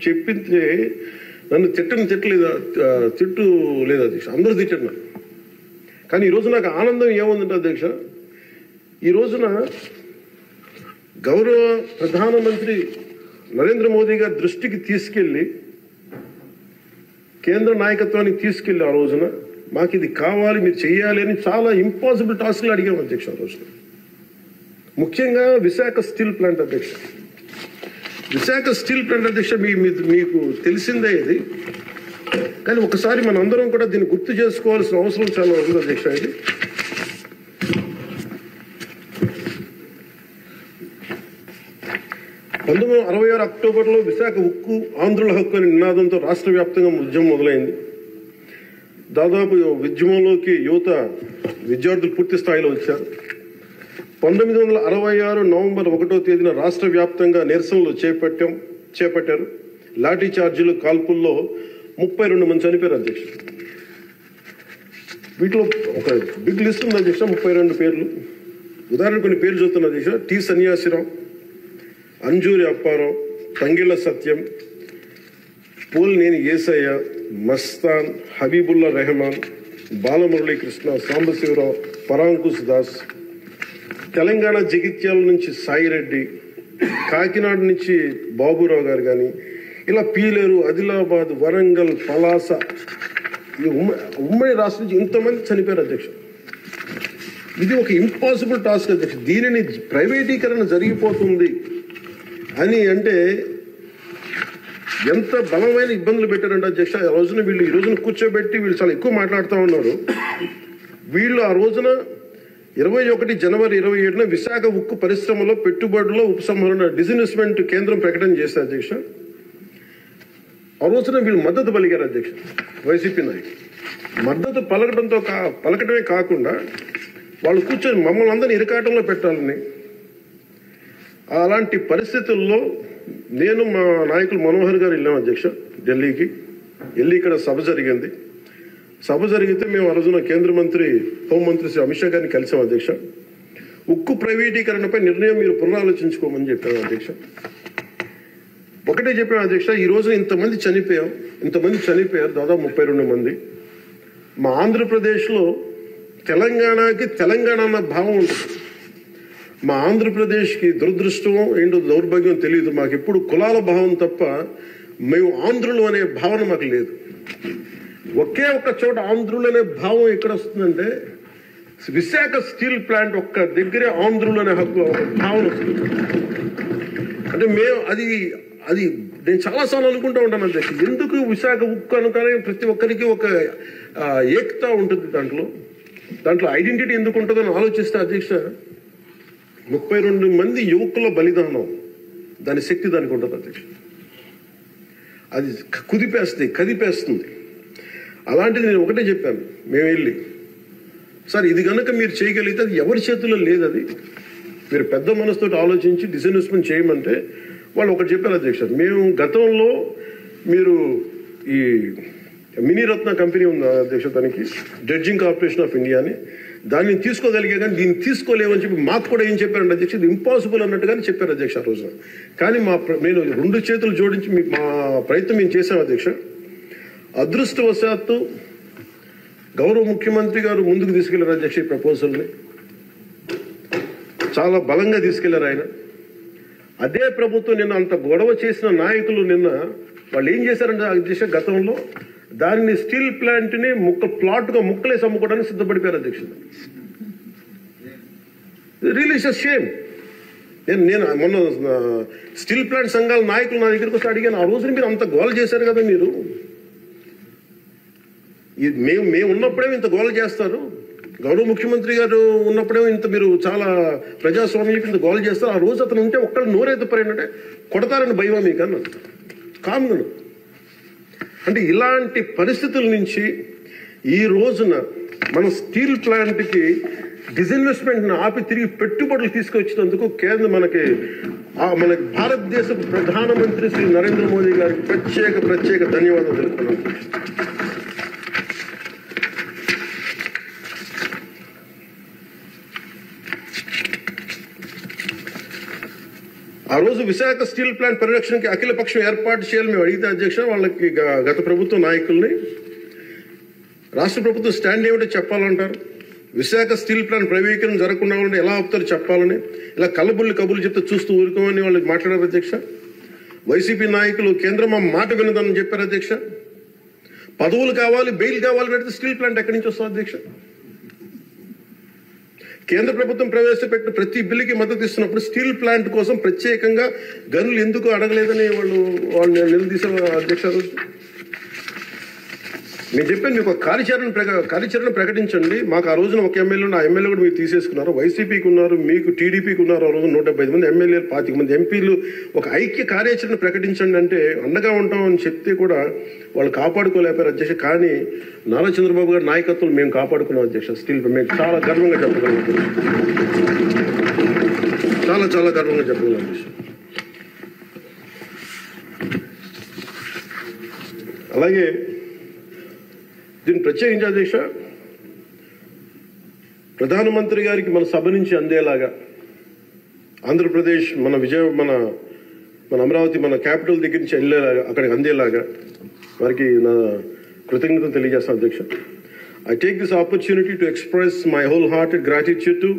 చెప్పింటే నన్ను తిట్టు లేదా అధ్యక్ష, అందరూ తిట్టారు. కానీ ఈరోజు నాకు ఆనందం ఏముందంటే అధ్యక్ష, ఈ రోజున గౌరవ ప్రధానమంత్రి నరేంద్ర మోదీ గారి దృష్టికి తీసుకెళ్లి కేంద్ర నాయకత్వానికి తీసుకెళ్లి ఆ రోజున మాకు ఇది కావాలి, మీరు చెయ్యాలి అని చాలా ఇంపాసిబుల్ టాస్క్లు అడిగాం అధ్యక్ష. ఆ రోజున ముఖ్యంగా విశాఖ స్టీల్ ప్లాంట్ అధ్యక్ష. విశాఖ స్టీల్ ప్లాంట్ అధ్యక్ష మీకు తెలిసిందే ఇది, కానీ ఒకసారి మనందరం కూడా దీన్ని గుర్తు చేసుకోవాల్సిన అవసరం చాలా ఉంది అధ్యక్ష. ఇది 1966 అక్టోబర్లో విశాఖ ఉక్కు ఆంధ్రుల హక్కు అనే నినాదంతో రాష్ట్ర వ్యాప్తంగా ఉద్యమం మొదలైంది. దాదాపు ఉద్యమంలోకి యువత విద్యార్థులు పూర్తి స్థాయిలో వచ్చారు. 1966 నవంబర్ 1వ తేదీన రాష్ట్ర వ్యాప్తంగా నిరసనలు చేపట్టారు. లాఠీ చార్జీలు, కాల్పుల్లో 32 మంది చనిపోయారు అధ్యక్ష. వీటిలో ఒక బిగ్ లిస్ట్ ఉంది అధ్యక్ష, 32 పేర్లు. ఉదాహరణ కొన్ని పేర్లు చూస్తున్న అధ్యక్ష: టి సన్యాసిరావు, అంజూరి అప్పారావు, తంగిళ్ల సత్యం, పోలినేని ఏసయ్య, మస్తాన్, హబీబుల్లా రెహమాన్, బాలమురళీకృష్ణ, సాంబశివరావు, పరాంకుశ్ దాస్. తెలంగాణ జగిత్యాల నుంచి సాయిరెడ్డి, కాకినాడ నుంచి బాబురావు గారు కానీ, ఇలా పీలేరు, ఆదిలాబాద్, వరంగల్, పలాస, ఈ ఉమ్మడి రాష్ట్రం నుంచి ఇంతమంది చనిపోయారు అధ్యక్ష. ఇది ఒక ఇంపాసిబుల్ టాస్క్ అధ్యక్ష. దీనిని ప్రైవేటీకరణ జరిగిపోతుంది అని అంటే ఎంత బలమైన ఇబ్బందులు పెట్టారంటే అధ్యక్ష. ఆ రోజున ఈ రోజున కూర్చోబెట్టి వీళ్ళు చాలా ఎక్కువ మాట్లాడుతూ ఉన్నారు. వీళ్ళు ఆ రోజున 21 జనవరి 27న విశాఖ ఉక్కు పరిశ్రమలో పెట్టుబడుల ఉపసంహరణ డిస్ఇన్వెస్ట్మెంట్ కేంద్రం ప్రకటన చేశారు అధ్యక్ష. ఆ రోజున వీళ్ళు మద్దతు పలికారు అధ్యక్ష. వైసీపీ నాయకులు మద్దతు పలకటమే కాకుండా వాళ్ళు కూర్చొని మమ్మల్ని అందరినీ ఇరకాటంలో పెట్టాలని. అలాంటి పరిస్థితుల్లో నేను, మా నాయకులు మనోహర్ గారు వెళ్ళాం అధ్యక్ష ఢిల్లీకి. వెళ్ళి ఇక్కడ సభ జరిగింది. సభ జరిగితే మేము ఆ రోజున కేంద్ర మంత్రి, హోంమంత్రి శ్రీ అమిత్ షా గారిని కలిసాం అధ్యక్ష. ఉక్కు ప్రైవేటీకరణపై నిర్ణయం మీరు పునరాలోచించుకోమని చెప్పాను అధ్యక్ష. ఒకటే చెప్పాను అధ్యక్ష, ఈ రోజు ఇంతమంది చనిపోయారు, దాదాపు 32 మంది. మా ఆంధ్రప్రదేశ్లో తెలంగాణకి తెలంగాణ అన్న భావం ఉంటుంది. మా ఆంధ్రప్రదేశ్కి దురదృష్టం ఏంటో దౌర్భాగ్యం తెలియదు. మాకు ఎప్పుడు కులాల భావం తప్ప మేము ఆంధ్రులు అనే భావన మాకు లేదు. ఒకే ఒక్క చోట ఆంధ్రులు అనే భావం ఎక్కడ వస్తుందంటే విశాఖ స్టీల్ ప్లాంట్ ఒక్క దగ్గరే ఆంధ్రులు అనే హక్కు భావన వస్తుంది. అంటే మేము అది నేను చాలాసార్లు అనుకుంటూ ఉంటాను అధ్యక్ష, ఎందుకు విశాఖ ఉక్కు అనుకనే ప్రతి ఒక్కరికి ఒక ఏకత ఉంటుంది. దాంట్లో ఐడెంటిటీ ఎందుకు ఉంటుందని ఆలోచిస్తే అధ్యక్ష, 32 మంది యువకుల బలిదానం, దాని శక్తి దానికి ఉంటుంది అధ్యక్ష. అది కదిపేస్తుంది. అలాంటిది నేను ఒకటే చెప్పాను. మేము వెళ్ళి, సార్ ఇది కనుక మీరు చేయగలిగితే అది ఎవరి చేతుల్లో లేదు, అది మీరు పెద్ద మనసుతో ఆలోచించి డిస్ఇన్వెస్ట్మెంట్ చేయమంటే వాళ్ళు ఒకటి చెప్పారు అధ్యక్ష. మేము గతంలో మీరు ఈ మినీరత్న కంపెనీ ఉంది అధ్యక్ష, దానికి డ్రెడ్జింగ్ కార్పొరేషన్ ఆఫ్ ఇండియా అని, దాన్ని తీసుకోగలిగే కానీ దీన్ని తీసుకోలేమని చెప్పి మాకు కూడా ఏం చెప్పారంటే అధ్యక్ష, ఇది ఇంపాసిబుల్ అన్నట్టుగానే చెప్పారు అధ్యక్ష ఆ రోజున. కానీ నేను 2 చేతులు జోడించి మా ప్రయత్నం మేము చేశాం అధ్యక్ష. అదృష్టవశాత్తు గౌరవ ముఖ్యమంత్రి గారు ముందుకు తీసుకెళ్లారు అధ్యక్ష. ఈ ప్రపోజల్ని చాలా బలంగా తీసుకెళ్లారు ఆయన. అదే ప్రభుత్వం నిన్న అంత గొడవ చేసిన నాయకులు నిన్న వాళ్ళు ఏం చేశారంటే అధ్యక్ష, గతంలో దానిని స్టీల్ ప్లాంట్ ని ప్లాట్గా ముక్కలేసి అమ్ముకోవడానికి సిద్ధపడిపోయారు అధ్యక్ష. Really it's a shame. నేను మొన్న స్టీల్ ప్లాంట్ సంఘాల నాయకులు నా దగ్గరికి వస్తే అడిగాను, ఆ రోజున మీరు అంత గోల చేశారు కదా, మీరు మేము ఉన్నప్పుడే ఇంత గోల చేస్తారు, గౌరవ ముఖ్యమంత్రి గారు ఉన్నప్పుడే ఇంత మీరు చాలా ప్రజాస్వామ్యం ఇంత గోల చేస్తారు, ఆ రోజు అతను ఉంటే ఒక్కళ్ళు నోరెత్తిపోయారంటే కొడతారని భయమా మీకు అన్న కామ్ను. అంటే ఇలాంటి పరిస్థితుల నుంచి ఈ రోజున మన స్టీల్ ప్లాంట్కి డిస్ఇన్వెస్ట్మెంట్ని ఆపి తిరిగి పెట్టుబడులు తీసుకొచ్చినందుకు మన భారతదేశ ప్రధానమంత్రి శ్రీ నరేంద్ర మోదీ గారికి ప్రత్యేక ధన్యవాదాలు తెలుపుతున్నాను. ఆ రోజు విశాఖ స్టీల్ ప్లాంట్ పరిరక్షణకి అఖిల పక్షం ఏర్పాటు చేయాలని మేము అడిగితే అధ్యక్ష, వాళ్ళకి గత ప్రభుత్వ నాయకుల్ని రాష్ట్ర ప్రభుత్వం స్టాండ్ ఏమిటో చెప్పాలంటారు. విశాఖ స్టీల్ ప్లాంట్ ప్రైవేటీకరణ జరగకుండా ఉంటే ఎలా ఆపుతారు చెప్పాలని ఇలా కళ్ళబుల్లి కబుర్లు చెప్తే చూస్తూ ఊరుకోమని వాళ్ళు మాట్లాడారు అధ్యక్ష. వైసీపీ నాయకులు కేంద్రం మా మాట వినదని చెప్పారు అధ్యక్ష. పదవులు కావాలి, బెయిల్ కావాలి పెడితే స్టీల్ ప్లాంట్ ఎక్కడి నుంచి వస్తుంది అధ్యక్ష? కేంద్ర ప్రభుత్వం ప్రవేశపెట్టిన ప్రతి బిల్లుకి మద్దతు ఇస్తున్నప్పుడు స్టీల్ ప్లాంట్ కోసం ప్రత్యేకంగా గనులు ఎందుకు అడగలేదని వాళ్ళు నిలదీశారు అధ్యక్ష. నేను చెప్పాను మీకు ఒక కార్యాచరణ ప్రకటించండి. మాకు ఆ రోజున ఒక ఎమ్మెల్యే, ఆ ఎమ్మెల్యే కూడా మీరు తీసేసుకున్నారు. వైసీపీకి ఉన్నారు, మీకు టీడీపీకి ఉన్నారు. ఆ రోజు 175 మంది ఎమ్మెల్యేలు, 25 మంది ఎంపీలు. ఒక ఐక్య కార్యాచరణ ప్రకటించండి అంటే అండగా ఉంటామని చెప్తే కూడా వాళ్ళు కాపాడుకోలేపారు అధ్యక్ష. కానీ నారా చంద్రబాబు గారి నాయకత్వం మేము కాపాడుకున్నాం అధ్యక్ష. స్టీల్ మేము చాలా గర్వంగా చెప్పగలం, చాలా గర్వంగా చెప్పగలం అధ్యక్ష. అలాగే దీన్ని ప్రత్యేకించి అధ్యక్ష, ప్రధానమంత్రి గారికి మన సభ నుంచి అందేలాగా ఆంధ్రప్రదేశ్ మన అమరావతి మన క్యాపిటల్ దగ్గర నుంచి వెళ్ళేలాగా అక్కడికి అందేలాగా వారికి నా కృతజ్ఞతలు తెలియజేస్తాను అధ్యక్ష. I take this opportunity to express my wholehearted gratitude to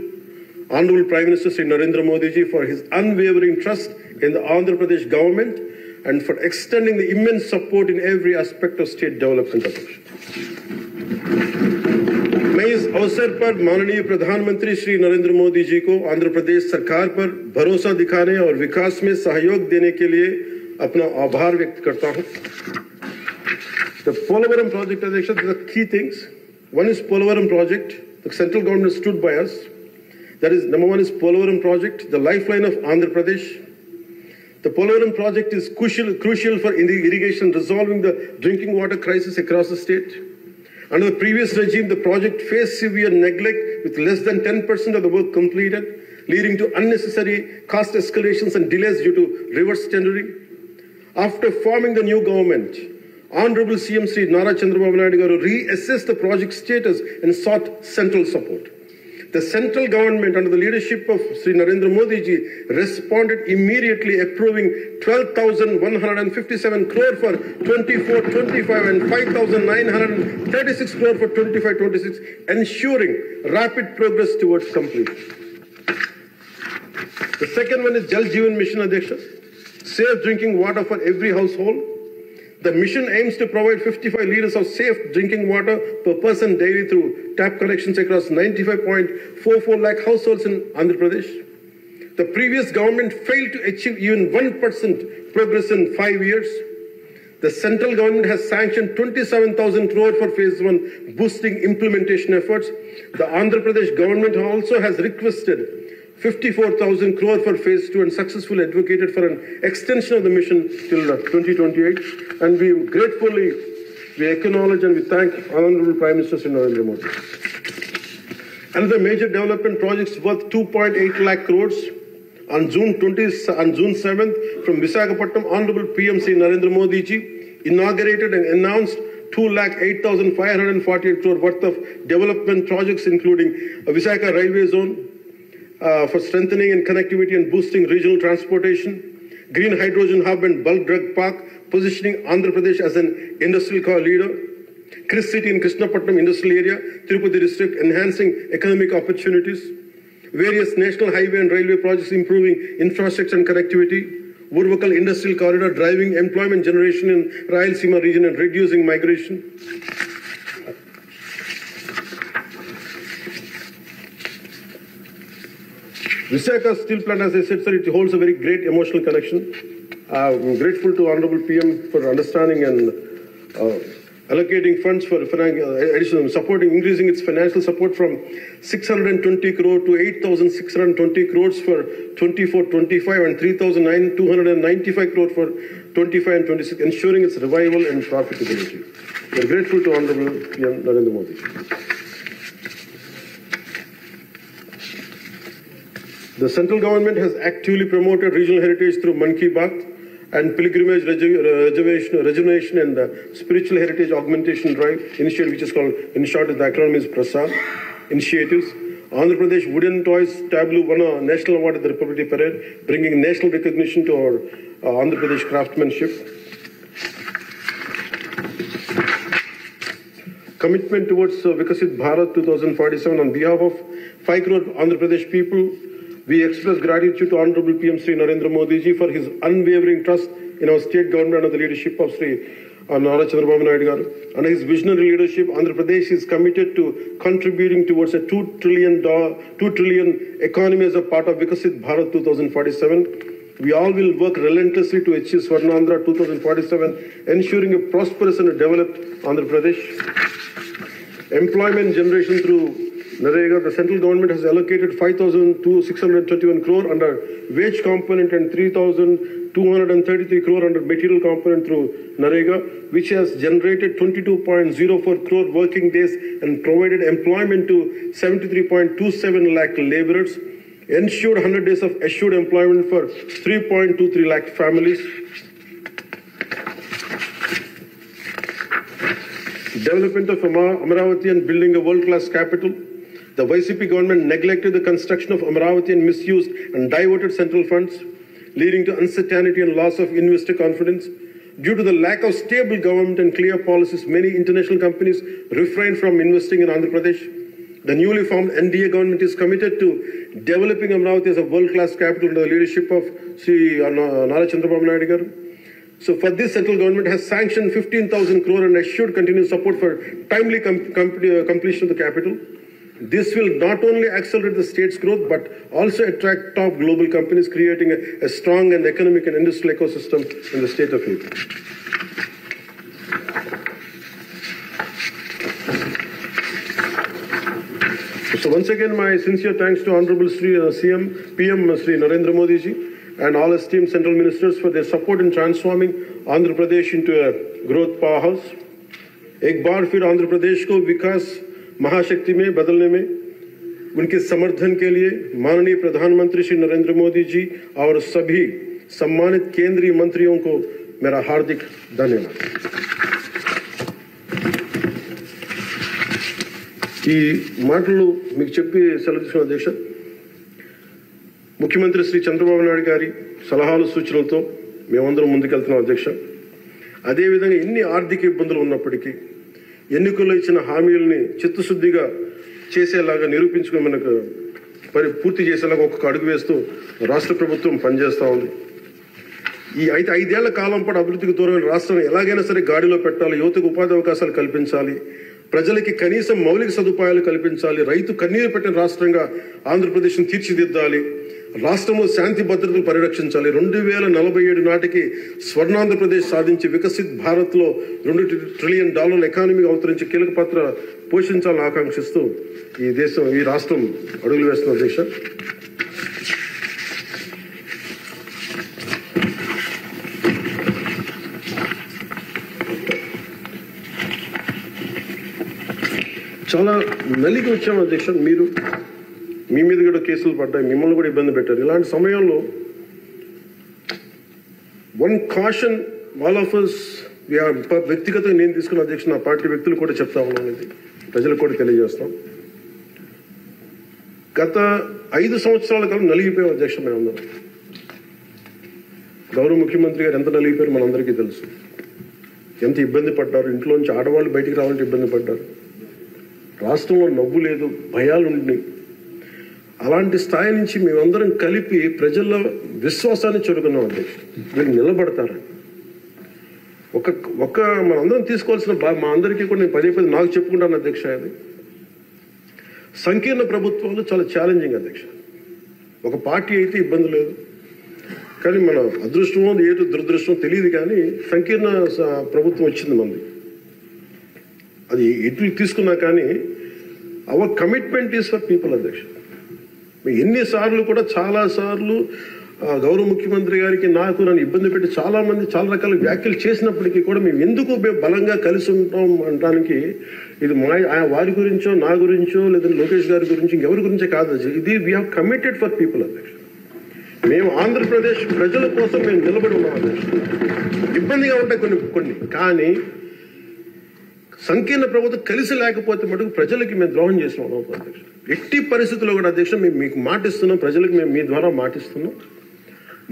Honorable Prime Minister Sri Narendra Modi ji for his unwavering trust in the Andhra Pradesh government and for extending the immense support in every aspect of state development. मैं इस अवसर पर माननीय प्रधानमंत्री श्री नरेंद्र मोदी जी को आंध्र प्रदेश सरकार पर भरोसा दिखाने और विकास में सहयोग देने के लिए अपना आभार व्यक्त करता हूं. The Polavaram project, Adhyaksh, the key things. One is Polavaram project. The central government stood by us. That is, number one is Polavaram project, the lifeline of Andhra Pradesh. The Polavaram project is crucial for irrigation, resolving the drinking water crisis across the state. Under the previous regime, the project faced severe neglect with less than 10% of the work completed, leading to unnecessary cost escalations and delays due to reverse tendering. After forming the new government, Honorable CM Sri Nara Chandrababu Naidu Garu reassessed the project status and sought central support. The central government under the leadership of Sri Narendra Modi ji responded immediately, approving 12,157 crore for 24-25 and 5,936 crore for 25-26, ensuring rapid progress towards completion. The second one is Jal Jeevan Mission, Adhyaksh, safe drinking water for every household. The mission aims to provide 55 liters of safe drinking water per person daily through tap connections across 95.44 lakh households in Andhra Pradesh. The previous government failed to achieve even 1% progress in 5 years. The central government has sanctioned 27,000 crore for phase 1, boosting implementation efforts. The Andhra Pradesh government also has requested 54,000 crore for phase 2 and successfully advocated for an extension of the mission till 2028. And we acknowledge and we thank Honorable Prime Minister Sri Narendra Modi. Another major development projects worth 2.8 lakh crores. On June 7th, from Visakhapatnam, Honorable PM Sri Narendra Modi ji inaugurated and announced 2,08,548 crore worth of development projects, including a Visakha railway zone, for strengthening and connectivity and boosting regional transportation, green hydrogen hub and bulk drug park, positioning Andhra Pradesh as an industrial core leader, Chris City in Krishnapatnam industrial area, Tirupati district, enhancing economic opportunities, various national highway and railway projects improving infrastructure and connectivity, Urvakal industrial corridor driving employment generation in Rayalaseema region and reducing migration. Visakha steel plant, as I said, sir, it holds a very great emotional connection. I'm grateful to Honorable PM for understanding and allocating funds for additional supporting, increasing its financial support from 620 crore to 8,620 crores for 24-25 and 3,295 crore for 25 and 26, ensuring its revival and profitability. We're grateful to Honorable PM Narendra Modi. The central government has actively promoted regional heritage through Man Ki Baat and pilgrimage rejuvenation and spiritual heritage augmentation drive initiative, which is called, in short, the acronym is PRASAD initiatives. Andhra Pradesh Wooden Toys Tableau won a national award at the Republic Parade, bringing national recognition to our Andhra Pradesh craftsmanship. commitment towards Vikasit Bharat 2047 on behalf of 5 crore Andhra Pradesh people. We express gratitude to Honorable PM Sri Narendra Modi ji for his unwavering trust in our state government under the leadership of Sri Nara Chandrababu Naidu garu. Under his visionary leadership, Andhra Pradesh is committed to contributing towards a $2 trillion economy as a part of Vikasit Bharat 2047. We all will work relentlessly to achieve Swarnandhra 2047, ensuring a prosperous and developed Andhra Pradesh. Employment generation through Narega, the central government has allocated 5,621 crore under wage component and 3,233 crore under material component through Narega, which has generated 22.04 crore working days and provided employment to 73.27 lakh laborers, ensured 100 days of assured employment for 3.23 lakh families. Development of Amaravati and building a world-class capital. The YCP government neglected the construction of Amaravati and misused and diverted central funds, leading to uncertainty and loss of investor confidence. Due to the lack of stable government and clear policies, many international companies refrained from investing in Andhra Pradesh. The newly formed NDA government is committed to developing Amaravati as a world-class capital under the leadership of Sri Nara Chandrababu Naidu garu. So for this, central government has sanctioned 15,000 crore and assured continued support for timely completion of the capital. This will not only accelerate the state's growth, but also attract top global companies, creating a strong and economic and industrial ecosystem in the state of AP. So once again, my sincere thanks to Honorable Sri PM Sri Narendra Modi ji and all esteemed central ministers for their support in transforming Andhra Pradesh into a growth powerhouse. एक बार फिर आंध्र प्रदेश को विकास महाशक्ति में बदलने में उनके समर्थन के लिए माननीय प्रधानमंत्री श्री नरेंद्र मोदी जी और सभी सम्मानित केंद्रीय मंत्रियों को मेरा हार्दिक धन्यवाद. ఈ మాటలు మీకు చెప్పి సెలవు తీసుకున్న అధ్యక్ష, ముఖ్యమంత్రి శ్రీ చంద్రబాబు నాయుడు గారి సలహాలు సూచనలతో మేమందరం ముందుకెళ్తున్నాం అధ్యక్ష. అదేవిధంగా ఎన్ని ఆర్థిక ఇబ్బందులు ఉన్నప్పటికీ ఎన్నికల్లో ఇచ్చిన హామీలని చిత్తశుద్ధిగా చేసేలాగా నిరూపించుకుని మనకు పూర్తి చేసేలాగా ఒక్కొక్క అడుగు వేస్తూ రాష్ట్ర ప్రభుత్వం పనిచేస్తూ ఉంది. ఈ 5 కాలం పాటు అభివృద్ధికి దూరమైన రాష్ట్రాన్ని ఎలాగైనా సరే గాడిలో పెట్టాలి, యువతకు ఉపాధి అవకాశాలు కల్పించాలి, ప్రజలకి కనీసం మౌలిక సదుపాయాలు కల్పించాలి, రైతు కన్నీరు పెట్టిన రాష్ట్రంగా ఆంధ్రప్రదేశ్ను తీర్చిదిద్దాలి, రాష్ట్రంలో శాంతి భద్రతలు పరిరక్షించాలి, 2047 నాటికి స్వర్ణాంధ్రప్రదేశ్ సాధించి వికసిత్ భారత్ లో $2 ట్రిలియన్ ఎకానమీగా అవతరించి కీలక పాత్ర పోషించాలని ఆకాంక్షిస్తూ ఈ రాష్ట్రం అడుగులు వేస్తున్న అధ్యక్ష. చాలా నలిగి వచ్చాము అధ్యక్ష. మీ మీద కూడా కేసులు పడ్డాయి, మిమ్మల్ని కూడా ఇబ్బంది పెట్టారు. ఇలాంటి సమయంలో one caution all of us, వ్యక్తిగతంగా నేను తీసుకున్న అధ్యక్ష, నా పార్టీ వ్యక్తులు కూడా చెప్తా ఉన్నాను, ఇది ప్రజలకు కూడా తెలియజేస్తాం. గత 5 సంవత్సరాల కాలం నలిగిపోయాం అధ్యక్ష. మేమందరం గౌరవ ముఖ్యమంత్రి గారు ఎంత నలిగిపోయారు మనందరికీ తెలుసు. ఎంత ఇబ్బంది పడ్డారు, ఇంట్లోంచి ఆడవాళ్ళు బయటికి రావాలంటే ఇబ్బంది పడ్డారు, రాష్ట్రంలో నవ్వు లేదు, భయాలుండి. అలాంటి స్థాయి నుంచి మేమందరం కలిపి ప్రజల్లో విశ్వాసాన్ని చెరుకున్నాం అధ్యక్ష. వీళ్ళు నిలబడతారని ఒక మనందరం తీసుకోవాల్సిన మా అందరికీ కూడా నేను పదే నాకు చెప్పుకుంటాను అధ్యక్ష. అది సంకీర్ణ ప్రభుత్వాలు చాలా ఛాలెంజింగ్ అధ్యక్ష. ఒక పార్టీ అయితే ఇబ్బంది లేదు, కానీ మన అదృష్టమో ఏదో దురదృష్టమో తెలియదు, కానీ సంకీర్ణ ప్రభుత్వం వచ్చింది మనది. అది ఎట్లు తీసుకున్నా కానీ our commitment is for people అధ్యక్ష. ఎన్నిసార్లు కూడా చాలాసార్లు గౌరవ ముఖ్యమంత్రి గారికి నాకు నన్ను ఇబ్బంది పెట్టి చాలా మంది చాలా రకాల వ్యాఖ్యలు చేసినప్పటికీ కూడా మేము ఎందుకు బలంగా కలిసి ఉంటాం అనడానికి ఇది వారి గురించో నా గురించో లేదా లోకేష్ గారి గురించి ఇంకెవరి గురించే కాదు, ఇది we have committed for people అధ్యక్ష. మేము ఆంధ్రప్రదేశ్ ప్రజల కోసం మేము నిలబడి ఉన్నాం అధ్యక్ష. ఇబ్బందిగా ఉంటాయి కొన్ని కానీ సంకీర్ణ ప్రభుత్వం కలిసి లేకపోతే మటుకు ప్రజలకి మేము ద్రోహం చేసిన అధ్యక్ష. ఎట్టి పరిస్థితుల్లో కూడా అధ్యక్ష మేము మీకు మాటిస్తున్నాం, ప్రజలకు మేము మీ ద్వారా మాటిస్తున్నాం.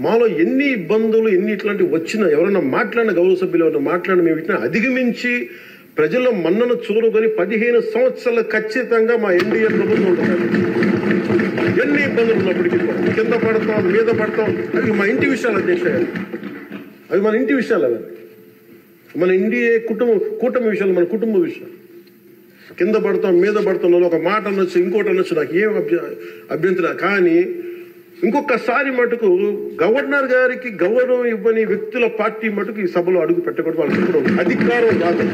మాలో ఎన్ని ఇబ్బందులు ఎన్ని ఇట్లాంటివి వచ్చినా ఎవరైనా మాట్లాడిన గౌరవ సభ్యులు ఎవరైనా మాట్లాడిన మేము వీటిని అధిగమించి ప్రజల్లో మన్నను చూరుకొని 15 సంవత్సరాలు ఖచ్చితంగా మా ఎన్డీఏ ప్రభుత్వం ఉంటుంది. ఎన్ని ఇబ్బందులు ఉన్నప్పటికీ కింద పడతాం, మీద పడతాం, అవి మా ఇంటి విషయాలు అధ్యక్ష, అవి మన ఇంటి విషయాలు, అవి మన ఎన్డీఏ కూటమి విషయాలు, మన కుటుంబ విషయాలు. కింద పడతాం, మీద పడతాం, ఒక మాట అనొచ్చు, ఇంకోటి అనొచ్చు, నాకు ఏం అభ్యంతరం. కానీ ఇంకొకసారి మటుకు గవర్నర్ గారికి గౌరవం ఇవ్వని వ్యక్తుల పార్టీ మటుకు ఈ సభలో అడుగు పెట్టకూడదు. వాళ్ళకి కూడా అధికారం రాదు.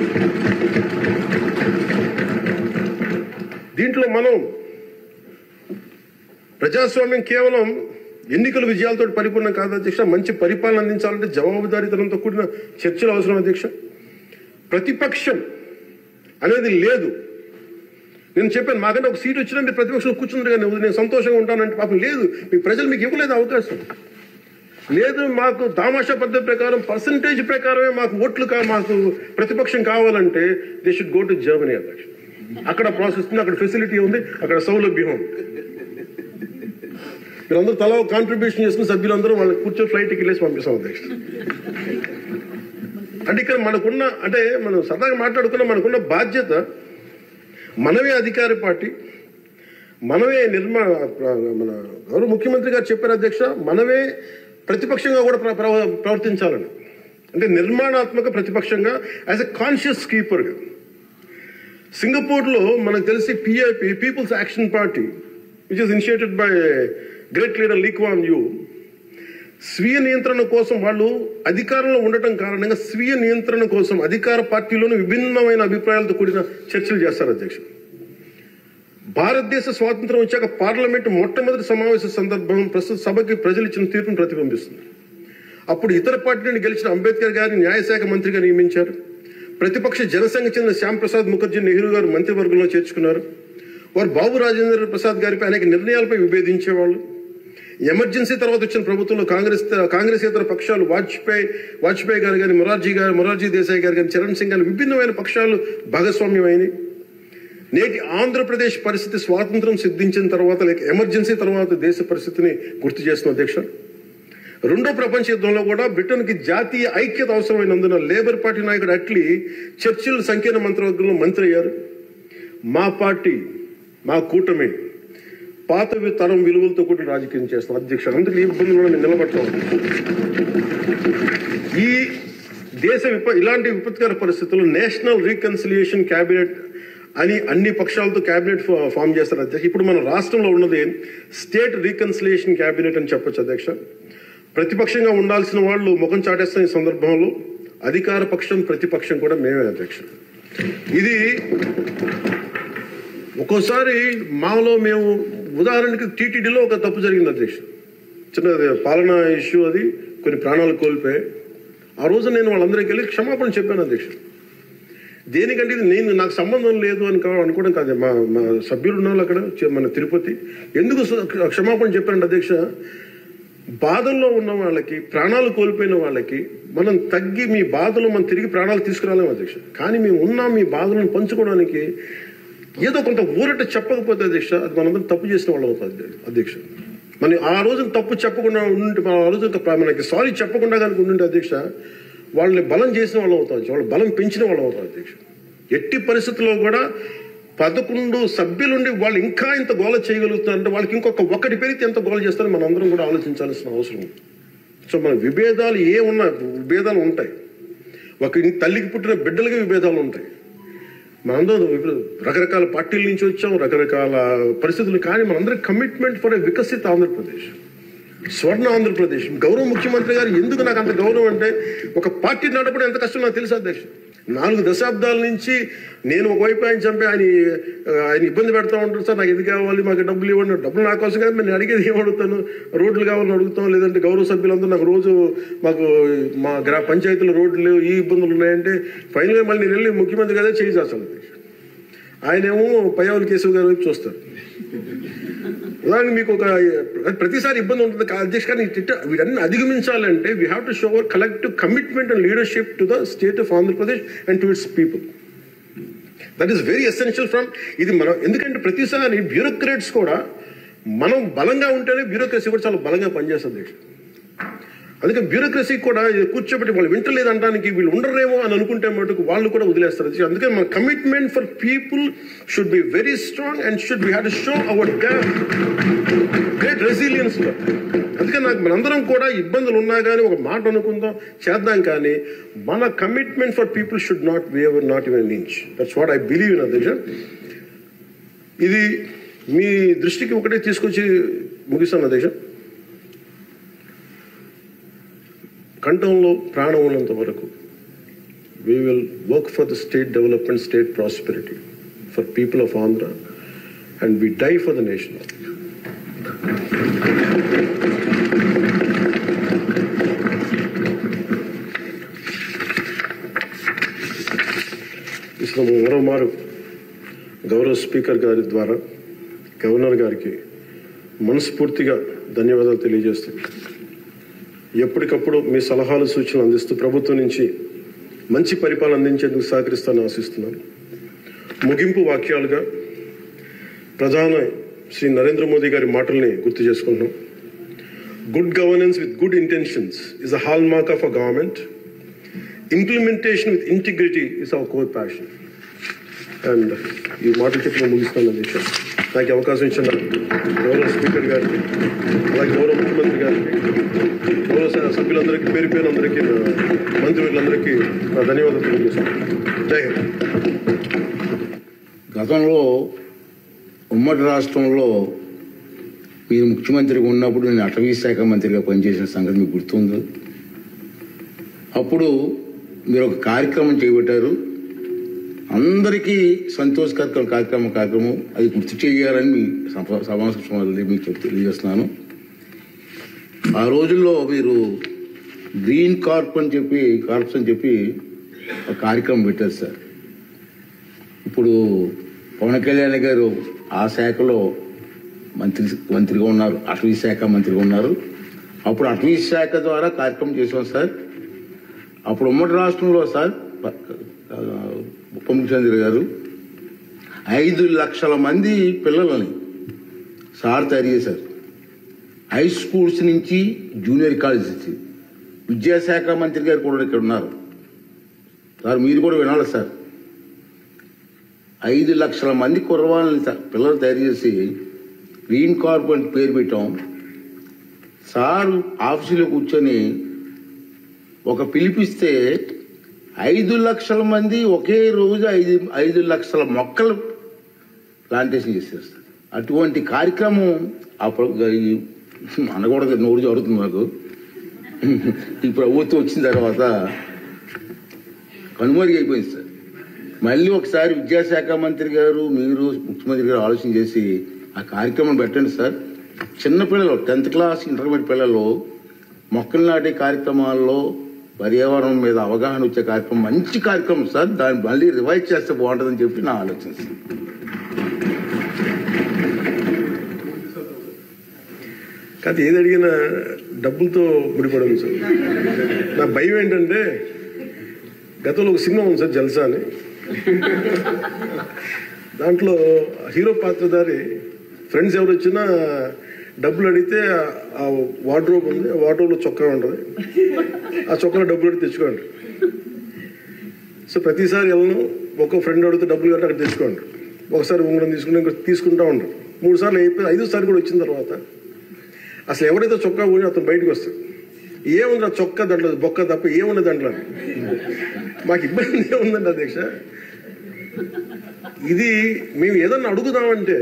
దీంట్లో మనం ప్రజాస్వామ్యం కేవలం ఎన్నికల విజయాలతో పరిపూర్ణం కాదు అధ్యక్ష. మంచి పరిపాలన అందించాలంటే జవాబుదారీతనంతో కూడిన చర్చలు అవసరం అధ్యక్ష. ప్రతిపక్షం అనేది లేదు. నేను చెప్పాను, మాకంటే ఒక సీట్ వచ్చినా మీరు ప్రతిపక్షంలో కూర్చుంటారు కానీ నేను సంతోషంగా ఉంటానంటే పాపం లేదు. మీ ప్రజలు మీకు ఇవ్వలేదు అవకాశం లేదు. మాకు తామాషా పద్ధతి ప్రకారం పర్సంటేజ్ ప్రకారమే మాకు ఓట్లు మాకు ప్రతిపక్షం కావాలంటే they should go to Germany అధ్యక్ష. అక్కడ ప్రాసెస్ ఉంది, అక్కడ ఫెసిలిటీ ఉంది, అక్కడ సౌలభ్యం ఉంది. మీరందరూ తలా కాంట్రిబ్యూషన్ చేసిన సభ్యులందరూ వాళ్ళకి కూర్చొని ఫ్లైట్కి వెళ్ళేసి పంపిస్తాం అధ్యక్ష. అంటే ఇక్కడ మనకున్న, అంటే మనం సరదాగా మాట్లాడుకున్న మనకున్న బాధ్యత, మనమే అధికార పార్టీ, మనమే మన గౌరవ ముఖ్యమంత్రి గారు చెప్పారు అధ్యక్ష, మనమే ప్రతిపక్షంగా కూడా ప్రవర్తించాలని. అంటే నిర్మాణాత్మక ప్రతిపక్షంగా యాజ్ ఎ కాన్షియస్ కీపర్గా. సింగపూర్లో మనకు తెలిసి PIP, people's action party, which is initiated by great leader Lee Kuan Yew, స్వీయ నియంత్రణ కోసం వాళ్ళు అధికారంలో ఉండటం కారణంగా స్వీయ నియంత్రణ కోసం అధికార పార్టీలోని విభిన్నమైన అభిప్రాయాలతో కూడిన చర్చలు చేస్తారు అధ్యక్ష. భారతదేశ స్వాతంత్రం వచ్చాక పార్లమెంటు మొట్టమొదటి సమావేశ సందర్భం ప్రస్తుత సభకి ప్రజలు ఇచ్చిన తీర్పును ప్రతిబింబిస్తుంది. అప్పుడు ఇతర పార్టీ నుండి గెలిచిన అంబేద్కర్ గారిని న్యాయశాఖ మంత్రిగా నియమించారు. ప్రతిపక్ష జనసంఘ చెందిన శ్యామ్ ప్రసాద్ ముఖర్జీ నెహ్రూ గారు మంత్రివర్గంలో చేర్చుకున్నారు. వారు బాబు రాజేంద్ర ప్రసాద్ గారిపై అనేక నిర్ణయాలపై విభేదించేవాళ్ళు. ఎమర్జెన్సీ తర్వాత వచ్చిన ప్రభుత్వంలో కాంగ్రెసేతర పక్షాలు వాజ్పేయి గారు కానీ, మొరార్జీ దేశాయ్ గారు కానీ, చరణ్ సింగ్ గారు విభిన్నమైన పక్షాలు భాగస్వామ్యమైనవి. నేటి ఆంధ్రప్రదేశ్ పరిస్థితి స్వాతంత్రం సిద్ధించిన తర్వాత లేక ఎమర్జెన్సీ తర్వాత దేశ పరిస్థితిని గుర్తు చేస్తున్న అధ్యక్ష. రెండో ప్రపంచ యుద్ధంలో కూడా బ్రిటన్కి జాతీయ ఐక్యత అవసరమైనందున లేబర్ పార్టీ నాయకుడు అట్లీ చర్చిల్ సంకీర్ణ మంత్రివర్గంలో మంత్రి అయ్యారు. మా పార్టీ, మా కూటమి పాత తరం విలువలతో కూడా రాజకీయం చేస్తాం అధ్యక్ష. అందుకు ఈ ఇబ్బందుల్లో నేను నిలబడతాం. ఈ దేశ ఇలాంటి విపత్కర పరిస్థితుల్లో నేషనల్ రీకన్సిలియేషన్ క్యాబినెట్ అని అన్ని పక్షాలతో క్యాబినెట్ ఫామ్ చేస్తారు అధ్యక్ష. ఇప్పుడు మన రాష్ట్రంలో ఉన్నది స్టేట్ రీకన్సిలియేషన్ క్యాబినెట్ అని చెప్పొచ్చు అధ్యక్ష. ప్రతిపక్షంగా ఉండాల్సిన వాళ్ళు ముఖం చాటేస్తున్న ఈ సందర్భంలో అధికార పక్షం, ప్రతిపక్షం కూడా మేమే అధ్యక్ష. ఇది ఒక్కోసారి మాలో మేము, ఉదాహరణకి టీటీడీలో ఒక తప్పు జరిగింది అధ్యక్ష. చిన్నది పాలనా ఇష్యూ, అది కొన్ని ప్రాణాలు కోల్పోయి ఆ రోజు నేను వాళ్ళందరికీ వెళ్ళి క్షమాపణ చెప్పాను అధ్యక్ష. దేనికంటే ఇది నాకు సంబంధం లేదు అని అనుకోవడం కాదు. మా సభ్యులు ఉన్నారు అక్కడ మన తిరుపతి. ఎందుకు క్షమాపణ చెప్పానంటే అధ్యక్ష, బాధల్లో ఉన్న వాళ్ళకి, ప్రాణాలు కోల్పోయిన వాళ్ళకి మనం తగ్గి మీ బాధలు మనం తిరిగి ప్రాణాలు తీసుకురాలేము అధ్యక్ష. కానీ మేము ఉన్నాం మీ బాధలను పంచుకోవడానికి. ఏదో కొంత ఊరట చెప్పకపోతే అధ్యక్ష, అది మనందరం తప్పు చేసిన వాళ్ళు అవుతుంది అధ్యక్ష. మనం ఆ రోజున తప్పు చెప్పకుండా ఉండి, ఆ రోజు మనకి సారీ చెప్పకుండా కనుక ఉండింటే అధ్యక్ష, వాళ్ళని బలం చేసిన వాళ్ళు అవుతారు, వాళ్ళు బలం పెంచిన వాళ్ళు అవుతారు అధ్యక్ష. ఎట్టి పరిస్థితుల్లో కూడా 11 సభ్యులుండి వాళ్ళు ఇంకా ఇంత గోల చేయగలుగుతున్నారంటే వాళ్ళకి ఒకటి పెరిగితే ఎంత గోల చేస్తారో మనం అందరం కూడా ఆలోచించాల్సిన అవసరం ఉంది. సో మన విభేదాలు విభేదాలు ఉంటాయి. ఒక తల్లికి పుట్టిన బిడ్డలకి విభేదాలు ఉంటాయి. మనందరం రకరకాల పార్టీల నుంచి వచ్చాం, రకరకాల పరిస్థితులు. కానీ మనందరం కమిట్మెంట్ ఫర్ ఏ వికసిత ఆంధ్రప్రదేశ్, స్వర్ణ ఆంధ్రప్రదేశ్. గౌరవ ముఖ్యమంత్రి గారు ఎందుకు నాకు అంత గౌరవం అంటే, ఒక పార్టీ నడపడం ఎంత కష్టం నాకు తెలుసు అధ్యక్ష. 4 దశాబ్దాల నుంచి నేను ఒకవైపు ఆయన చంపి ఆయన ఇబ్బంది పెడతా ఉంటారు. సార్ నాకు ఇది కావాలి, మాకు డబ్బులు ఇవ్వండి. డబ్బులు నా కోసం కాదు, నేను అడిగేది ఏం అడుగుతాను, రోడ్లు కావాలని అడుగుతాం. లేదంటే గౌరవ సభ్యులందరూ నాకు రోజు మా పంచాయతీలో రోడ్లు లేవు, ఈ ఇబ్బందులు ఉన్నాయంటే ఫైనల్గా మళ్ళీ నేను వెళ్ళి ముఖ్యమంత్రి గారే చేయి చేస్తాను. ఆయనేమో పయ్యావుల కేశవ్ గారి వైపు చూస్తారు. అలాగే మీకు ప్రతిసారి ఇబ్బంది ఉంటుంది అధ్యక్ష. కానీ వీటన్ని అధిగమించాలంటే we have to show hour collective commitment and leadership to the state of Andhra Pradesh and to it's people. That is very essential from ఇది మనం. ఎందుకంటే ప్రతిసారి బ్యూరోక్రాట్స్ కూడా మనం బలంగా ఉంటేనే బ్యూరోక్రసీ కూడా చాలా బలంగా పనిచేస్తుంది అధ్యక్ష. అందుకే బ్యూరోక్రసీ కూడా కూర్చోబెట్టి వాళ్ళు వింటలేదు అనడానికి వీళ్ళు ఉండరేమో అని అనుకుంటే మటుకు వాళ్ళు కూడా వదిలేస్తారు. అందుకే మన commitment for people should be very strong and should be have to show hour great resilience. అందుకే నాకు మనందరం కూడా ఇబ్బందులు ఉన్నా కానీ ఒక మాట అనుకుందాం, చేద్దాం, కానీ మన commitment for people should not waiver, not even an inch. That's what I believe in. అధ్యక్ష, ఇది మీ దృష్టికి ఒకటే తీసుకొచ్చి ముగిస్తాను అధ్యక్ష. కంఠంలో ప్రాణం ఉన్నంత వరకు we will work for the state development, state prosperity, for people of Andhra, and we die for the nation. మరోమారు గౌరవ స్పీకర్ గారి ద్వారా గవర్నర్ గారికి మనస్ఫూర్తిగా ధన్యవాదాలు తెలియజేస్తూ, ఎప్పటికప్పుడు మీ సలహాలు సూచనలు అందిస్తూ ప్రభుత్వం నుంచి మంచి పరిపాలన అందించేందుకు సహకరిస్తానని ఆశిస్తున్నాను. ముగింపు వాక్యాలుగా ప్రధాని శ్రీ నరేంద్ర మోదీ గారి మాటల్ని గుర్తు చేసుకుంటున్నాం. Good governance with good intentions is a hall mark of a government. Implementation with integrity is our core passion. And ఈ మాటలు చెప్పిన ముగిస్తాను అధ్యక్ష. నాకు అవకాశం ఇచ్చిన గౌరవ స్పీకర్ గారికి, అలాగే గౌరవ ముఖ్యమంత్రి గారికి, గౌరవ సభ్యులందరికీ, పేరు పేరు అందరికీ, మంత్రులందరికీ నా ధన్యవాదాలు తెలియజేస్తాను. జై హింద్. గతంలో ఉమ్మడి రాష్ట్రంలో మీరు ముఖ్యమంత్రిగా ఉన్నప్పుడు నేను అటవీ శాఖ మంత్రిగా పనిచేసిన సంగతి మీకు గుర్తుంది. అప్పుడు మీరు ఒక కార్యక్రమం చేపట్టారు, అందరికీ సంతోషకర కార్యక్రమం. అది గుర్తు చేయాలని మీ సమావేశం మీకు తెలియజేస్తున్నాను. ఆ రోజుల్లో మీరు గ్రీన్ కార్ప్స్ అని చెప్పి ఒక కార్యక్రమం పెట్టారు సార్. ఇప్పుడు పవన్ కళ్యాణ్ గారు ఆ శాఖలో మంత్రిగా ఉన్నారు, అటవీ శాఖ మంత్రిగా ఉన్నారు. అప్పుడు అటవీ శాఖ ద్వారా కార్యక్రమం చేసాం సార్. అప్పుడు ఉమ్మడి రాష్ట్రంలో సార్ ఉప ముఖ్యమంత్రి గారు 5 లక్షల మంది పిల్లలని సార్ తయారు చేశారు. హై స్కూల్స్ నుంచి జూనియర్ కాలేజ్ నుంచి. విద్యాశాఖ మంత్రి గారు కూడా ఇక్కడ ఉన్నారు సార్, మీరు కూడా వినాలి సార్. 5 లక్షల మంది కుర్రవాళ్ళని పిల్లలు తయారు చేసి గ్రీన్ కార్ప్ అని పేరు పెట్టాం సార్. ఆఫీసులో కూర్చొని ఒక పిలిపిస్తే 5 లక్షల మంది ఒకే రోజు 5 లక్షల మొక్కలు ప్లాంటేషన్ చేశారు సార్. అటువంటి కార్యక్రమం అనకూడదు, నోరు జరుగుతుంది నాకు. ఈ ప్రభుత్వం వచ్చిన తర్వాత కనుమరుగైపోయింది సార్. మళ్ళీ ఒకసారి విద్యాశాఖ మంత్రి గారు, మీరు ముఖ్యమంత్రి గారు ఆలోచన చేసి ఆ కార్యక్రమం పెట్టండి సార్. చిన్నపిల్లలు 10th క్లాస్ ఇంటర్మీడియట్ పిల్లలు మొక్కలు నాటే కార్యక్రమాల్లో పర్యావరణం మీద అవగాహన వచ్చే కార్యక్రమం మంచి కార్యక్రమం సార్. దాన్ని మళ్ళీ రివైజ్ చేస్తే బాగుంటుందని చెప్పి నా ఆలోచన సార్. కాదు, ఏది అడిగినా డబ్బులతో ముడిపడము సార్. నా భయం ఏంటంటే, గతంలో ఒక సినిమా ఉంది సార్, జల్సా అని. దాంట్లో హీరో పాత్రధారి ఫ్రెండ్స్ ఎవరు వచ్చినా డబ్బులు అడిగితే ఆ వార్డ్రోబ్ ఉంది, ఆ వార్డ్రోబ్లో చొక్కా ఉంటుంది, ఆ చొక్కాలో డబ్బులు అడిగి తెచ్చుకోండి. సో ప్రతిసారి వెళ్ళను, ఒక్కో ఫ్రెండ్ అడిగితే డబ్బులు కట్టి అక్కడ తెచ్చుకోండి. ఒకసారి ఉంగరం తీసుకుంటూ ఉంటారు. 3 సార్లు అయిపోయి 5వ సారి కూడా వచ్చిన తర్వాత అసలు ఎవరైతే చొక్కా పోయి అతను బయటకు వస్తాడు. ఏముంది ఆ చొక్కా దాంట్లో బొక్క తప్ప ఏముంది దాంట్లో. మాకు ఇబ్బంది ఏముందండి అధ్యక్ష, ఇది మేము ఏదన్నా అడుగుదామంటే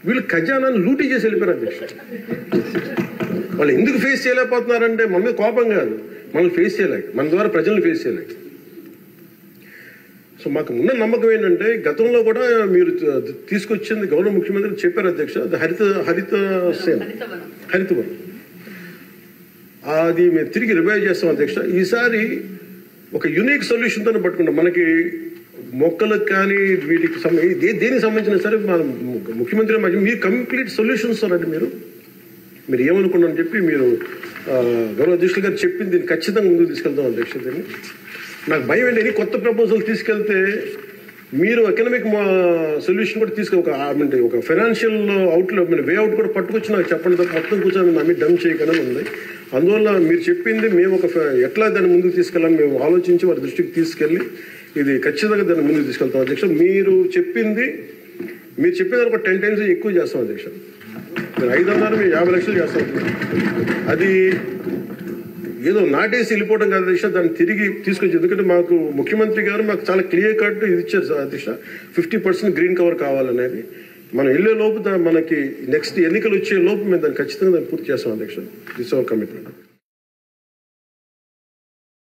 వీళ్ళు ఖజానాన్ని లూటీ చేసి వెళ్ళిపోయారు అధ్యక్ష. వాళ్ళు ఎందుకు ఫేస్ చేయలేకపోతున్నారంటే మన మీద కోపం కాదు, మనల్ని ఫేస్ చేయలేక, మన ద్వారా ప్రజల్ని ఫేస్ చేయలేక. సో మాకు ఉన్న నమ్మకం ఏంటంటే, గతంలో కూడా మీరు తీసుకొచ్చింది గౌరవ ముఖ్యమంత్రి చెప్పారు అధ్యక్ష, హరితవనం అది మేము తిరిగి రివైవ్ చేస్తాం అధ్యక్ష. ఈసారి ఒక యునిక్ సొల్యూషన్తో పట్టుకుంటాం. మనకి మొక్కలకు కానీ వీటికి దేనికి సంబంధించిన సరే మన ముఖ్యమంత్రి మీరు కంప్లీట్ సొల్యూషన్స్ అంటే మీరు ఏమనుకున్నారని చెప్పి మీరు గౌరవ అధ్యక్షులు గారు చెప్పింది దీన్ని ఖచ్చితంగా ముందుకు తీసుకెళ్తాం అధ్యక్ష. దీన్ని నాకు భయం ఏంటి, కొత్త ప్రపోజల్ తీసుకెళ్తే మీరు ఎకనామిక్ సొల్యూషన్ కూడా ఒక ఫైనాన్షియల్ అవుట్లో మీరు వే అవుట్ కూడా పట్టుకొచ్చి నాకు చెప్పండి తప్ప మొత్తం కూర్చొని నమ్మి డమ్ చేయకనే ఉంది. అందువల్ల మీరు చెప్పింది మేము ఎట్లా దాన్ని ముందుకు తీసుకెళ్ళాలని మేము ఆలోచించి వారి దృష్టికి తీసుకెళ్ళి ఇది ఖచ్చితంగా దాన్ని ముందుకు తీసుకెళ్తాం అధ్యక్ష. మీరు చెప్పింది ఒక 10 times ఎక్కువ చేస్తాం అధ్యక్ష. మీరు 500 మేము 50 లక్షలు చేస్తాం. అది ఏదో నాటేసి వెళ్ళిపోవడం కాదు అధ్యక్ష, దాన్ని తిరిగి తీసుకొచ్చి. ఎందుకంటే మాకు ముఖ్యమంత్రి గారు మాకు చాలా క్లియర్ కట్ ఇది ఇచ్చారు అధ్యక్ష, 50% గ్రీన్ కవర్ కావాలనేది. మనం వెళ్ళే లోపు మనకి నెక్స్ట్ ఎన్నికలు వచ్చే లోపు మేము దాన్ని ఖచ్చితంగా పూర్తి చేస్తాం అధ్యక్ష. This our commitment.